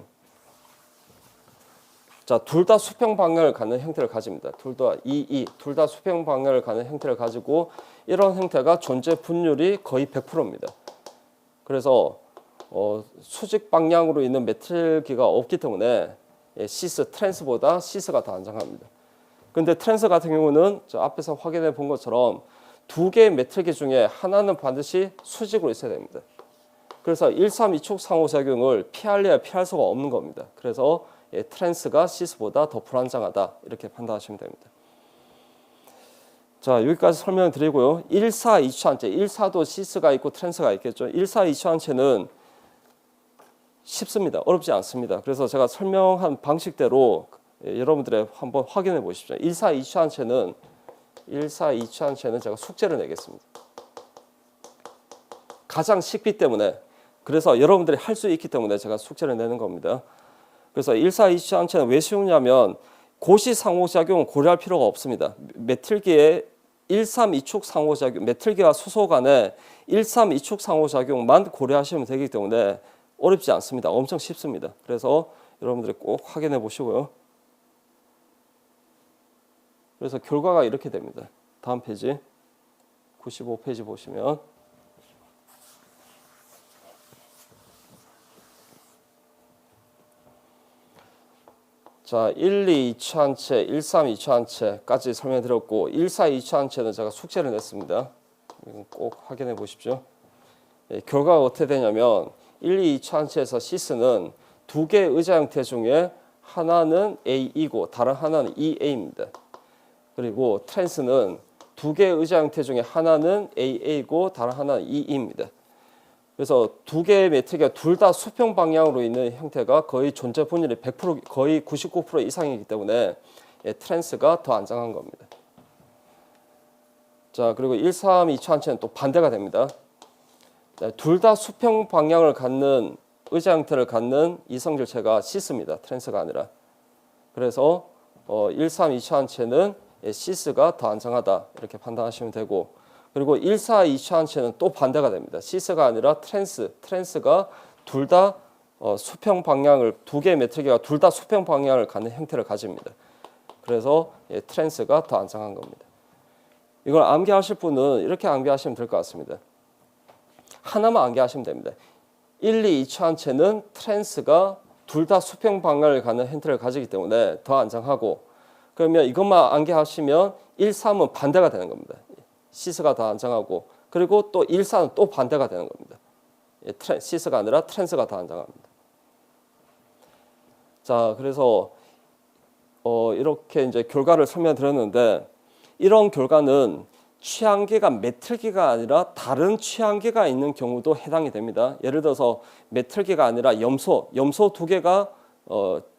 자, 둘 다 수평 방향을 갖는 형태를 가집니다. 둘 다 수평 방향을 갖는 형태를 가지고 이런 형태가 존재 분율이 거의 100%입니다. 그래서 수직 방향으로 있는 메틀기가 없기 때문에 시스 트랜스보다 시스가 더 안정합니다. 근데 트랜스 같은 경우는 저 앞에서 확인해 본 것처럼 두 개의 메틀기 중에 하나는 반드시 수직으로 있어야 됩니다. 그래서 1,3,2축 상호작용을 피할래야 피할 수가 없는 겁니다. 그래서 트랜스가 시스보다 더 불안정하다 이렇게 판단하시면 됩니다. 자, 여기까지 설명드리고요. 1,4, 2차원체, 1,4도 시스가 있고 트랜스가 있겠죠. 1,4, 2차원체는 쉽습니다. 어렵지 않습니다. 그래서 제가 설명한 방식대로 여러분들의 한번 확인해 보십시오. 1,4, 2차원체는 1,4, 2차원체는 제가 숙제를 내겠습니다. 가장 쉽기 때문에 그래서 여러분들이 할 수 있기 때문에 제가 숙제를 내는 겁니다. 그래서 1,4, 2차원체는 왜 쉬우냐면 고시 상호작용은 고려할 필요가 없습니다. 메틀기의 1,3, 2축 상호작용, 메틀기와 수소 간의 1,3, 2축 상호작용만 고려하시면 되기 때문에 어렵지 않습니다. 엄청 쉽습니다. 그래서 여러분들이 꼭 확인해 보시고요. 그래서 결과가 이렇게 됩니다. 다음 페이지 95페이지 보시면 자, 1, 2, 2차원체, 1, 3, 2차원체까지 설명드렸고 1, 4, 2차원체는 제가 숙제를 냈습니다. 이건 꼭 확인해 보십시오. 결과가 어떻게 되냐면 1, 2, 2차원체에서 시스는 두 개의 의자 형태 중에 하나는 A이고 다른 하나는 EA입니다. 그리고 트랜스는 두 개의 의자 형태 중에 하나는 AA고 다른 하나는 EE입니다. 그래서 두 개의 매트리가 둘 다 수평 방향으로 있는 형태가 거의 존재 분율이 100% 거의 99% 이상이기 때문에 트랜스가 더 안정한 겁니다. 자, 그리고 1, 3, 2차 항체는 또 반대가 됩니다. 둘 다 수평 방향을 갖는 의자 형태를 갖는 이성질체가 시스입니다. 트랜스가 아니라. 그래서 1, 3, 2차 항체는 시스가 더 안정하다 이렇게 판단하시면 되고, 그리고 1, 4, 2차 항체는 또 반대가 됩니다. 시스가 아니라 트랜스가 둘 다 수평 방향을, 두 개의 메트리기가 둘 다 수평 방향을 갖는 형태를 가집니다. 그래서 트랜스가 더 안정한 겁니다. 이걸 암기하실 분은 이렇게 암기하시면 될 것 같습니다. 하나만 암기하시면 됩니다. 1, 2, 2차 항체는 트랜스가 둘 다 수평 방향을 갖는 형태를 가지기 때문에 더 안정하고, 그러면 이것만 암기하시면 1, 3은 반대가 되는 겁니다. 시스가 더 안정하고, 그리고 또 1, 4는 또 반대가 되는 겁니다. 시스가 아니라 트랜스가 더 안정합니다. 자, 그래서 이렇게 이제 결과를 설명드렸는데, 이런 결과는 취향기가 메틀기가 아니라 다른 취향기가 있는 경우도 해당이 됩니다. 예를 들어서 메틀기가 아니라 염소 두 개가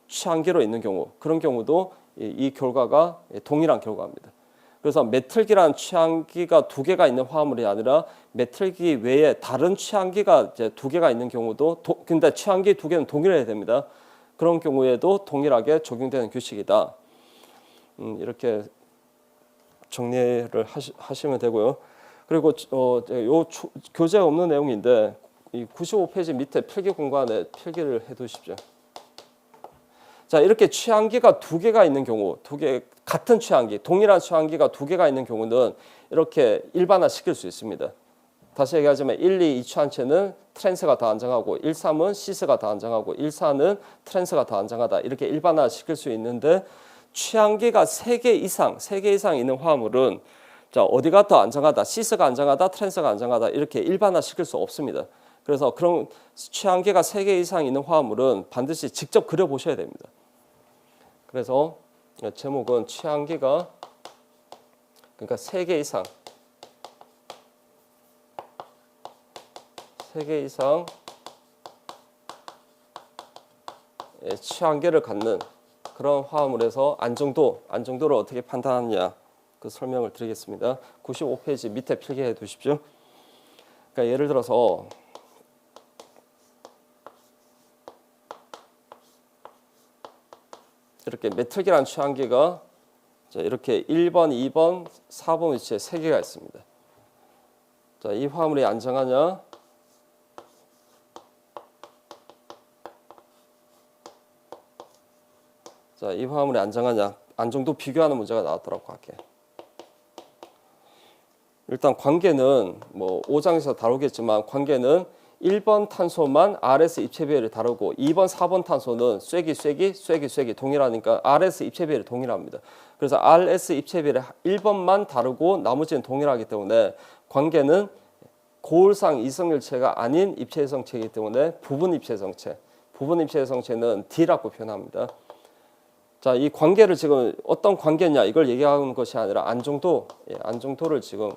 취향기로 있는 경우, 그런 경우도 이 결과가 동일한 결과입니다. 그래서 메틀기라는 취향기가 두 개가 있는 화합물이 아니라 메틀기 외에 다른 취향기가 이제 두 개가 있는 경우도 근데 취향기 두 개는 동일해야 됩니다. 그런 경우에도 동일하게 적용되는 규칙이다. 이렇게 정리를 하시면 되고요. 그리고 요 교재 없는 내용인데 이 95페이지 밑에 필기 공간에 필기를 해두십시오. 자, 이렇게 취향기가 두 개가 있는 경우, 같은 취향기, 동일한 취향기가 두 개가 있는 경우는 이렇게 일반화 시킬 수 있습니다. 다시 얘기하자면 1, 2, 2차 항체는 트랜스가 더 안정하고 1, 3은 시스가 더 안정하고 1, 4는 트랜스가 더 안정하다. 이렇게 일반화 시킬 수 있는데, 취향기가 3개 이상 있는 화합물은 자, 어디가 더 안정하다, 시스가 안정하다, 트랜스가 안정하다 이렇게 일반화 시킬 수 없습니다. 그래서 그런 취향기가 3개 이상 있는 화합물은 반드시 직접 그려보셔야 됩니다. 그래서 제목은 취향기가 그러니까 3개 이상 취향계를 갖는 그런 화합물에서 안정도를 어떻게 판단하느냐 그 설명을 드리겠습니다. 95페이지 밑에 필기해 두십시오. 그러니까 예를 들어서 이렇게 메틀기라는 취향계가 이렇게 1번, 2번, 4번 위치에 3개가 있습니다. 자, 이 화합물이 안정하냐? 자, 이 화합물이 안정하냐? 안정도 비교하는 문제가 나왔더라고 할게. 일단 관계는 뭐 5장에서 다루겠지만 관계는 1번 탄소만 RS 입체 비율이 다르고 2번, 4번 탄소는 쇠기 동일하니까 RS 입체 비율이 동일합니다. 그래서 RS 입체 비율이 1번만 다르고 나머지는 동일하기 때문에 관계는 고울상 이성일체가 아닌 입체 해성체이기 때문에 부분 입체 해성체는 D라고 표현합니다. 자, 이 관계를 지금 어떤 관계냐 이걸 얘기하는 것이 아니라 안정도를 지금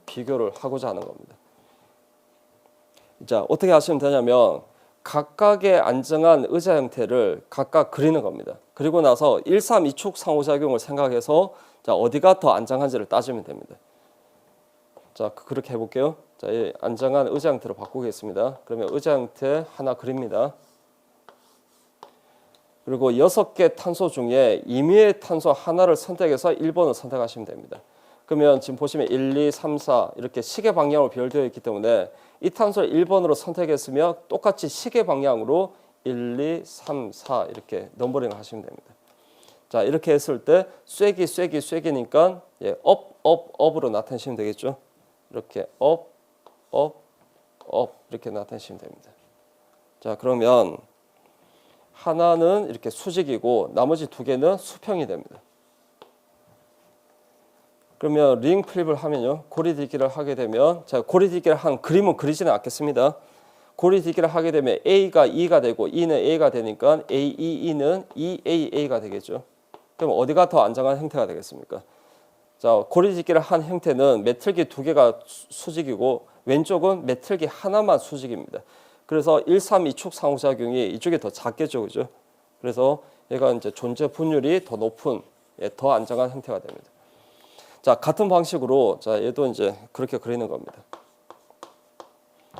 비교를 하고자 하는 겁니다. 자, 어떻게 하시면 되냐면 각각의 안정한 의자 형태를 각각 그리는 겁니다. 그리고 나서 1, 3, 2축 상호작용을 생각해서 자, 어디가 더 안정한지를 따지면 됩니다. 자, 그렇게 해볼게요. 자, 이 안정한 의자 형태로 바꾸겠습니다. 그러면 의자 형태 하나 그립니다. 그리고 6개 탄소 중에 임의의 탄소 하나를 선택해서 1번을 선택하시면 됩니다. 그러면 지금 보시면 1, 2, 3, 4 이렇게 시계 방향으로 비율되어 있기 때문에 이 탄소를 1번으로 선택했으면 똑같이 시계 방향으로 1, 2, 3, 4 이렇게 넘버링을 하시면 됩니다. 자, 이렇게 했을 때 쇠기니까 업으로 나타내시면 되겠죠. 이렇게 업 이렇게 나타내시면 됩니다. 자, 그러면 하나는 이렇게 수직이고 나머지 두 개는 수평이 됩니다. 그러면 링 플립을 하면요, 고리들기를 하게 되면, 자, 고리들기를 한 그림은 그리지는 않겠습니다. 고리들기를 하게 되면 A가 2가 되고 E는 A가 되니까 AE는 EAA가 되겠죠. 그럼 어디가 더 안정한 형태가 되겠습니까? 자, 고리들기를 한 형태는 메틀기 두 개가 수직이고 왼쪽은 메틀기 하나만 수직입니다. 그래서 1, 3, 2축 상호작용이 이쪽이 더 작겠죠, 그죠? 그래서 얘가 이제 존재 분율이 더 높은, 더 안정한 형태가 됩니다. 자, 같은 방식으로 자, 얘도 이제 그렇게 그리는 겁니다.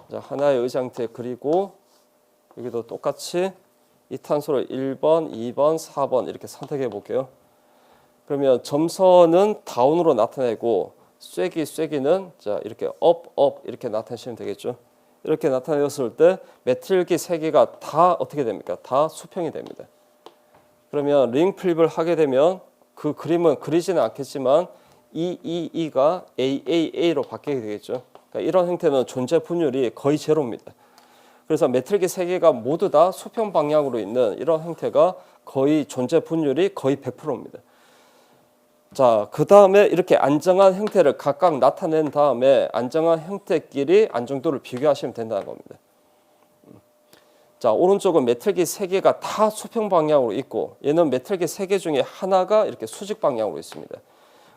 자, 하나의 의자 형태 그리고 여기도 똑같이 이탄소를 1번, 2번, 4번 이렇게 선택해 볼게요. 그러면 점선은 다운으로 나타내고 쐐기는 자, 이렇게 업 이렇게 나타내시면 되겠죠. 이렇게 나타내었을 때 메틸기 3개가 다 어떻게 됩니까? 다 수평이 됩니다. 그러면 링 플립을 하게 되면 그 그림은 그리지는 않겠지만 EEE가 AAA로 바뀌게 되겠죠. 그러니까 이런 형태는 존재 분율이 거의 제로입니다. 그래서 메틀기 3개가 모두 다 수평 방향으로 있는 이런 형태가 거의 존재 분율이 거의 100%입니다. 자, 그 다음에 이렇게 안정한 형태를 각각 나타낸 다음에 안정한 형태끼리 안정도를 비교하시면 된다는 겁니다. 자, 오른쪽은 메틀기 3개가 다 수평 방향으로 있고 얘는 메틀기 3개 중에 하나가 이렇게 수직 방향으로 있습니다.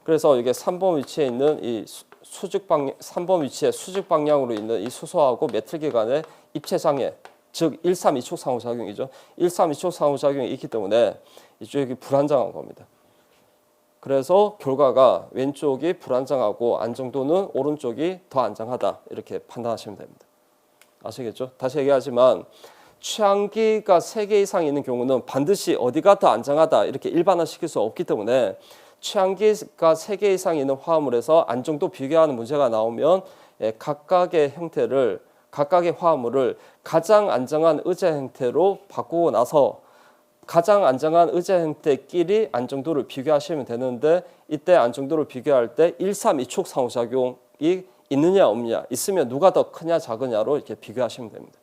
그래서 이게 3번 위치에 있는 이 수직 방향 3번 위치에 수직 방향으로 있는 이 수소하고 메틀기 간의 입체 장애, 즉 132촉 상호작용이죠. 132촉 상호작용이 있기 때문에 이쪽이 불안정한 겁니다. 그래서 결과가 왼쪽이 불안정하고 안정도는 오른쪽이 더 안정하다 이렇게 판단하시면 됩니다. 아시겠죠? 다시 얘기하지만 취향기가 3개 이상 있는 경우는 반드시 어디가 더 안정하다 이렇게 일반화시킬 수 없기 때문에 취향기가 3개 이상 있는 화합물에서 안정도 비교하는 문제가 나오면 각각의 화합물을 가장 안정한 의자 형태로 바꾸고 나서 가장 안정한 의자 형태끼리 안정도를 비교하시면 되는데 이때 안정도를 비교할 때 132촉 상호작용이 있느냐 없느냐 있으면 누가 더 크냐 작으냐로 이렇게 비교하시면 됩니다.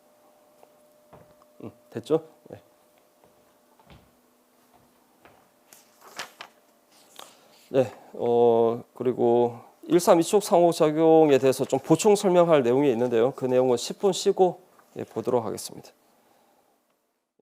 됐죠? 네. 네, 그리고 132촉 상호작용에 대해서 좀 보충 설명할 내용이 있는데요. 그 내용은 10분 쉬고 보도록 하겠습니다.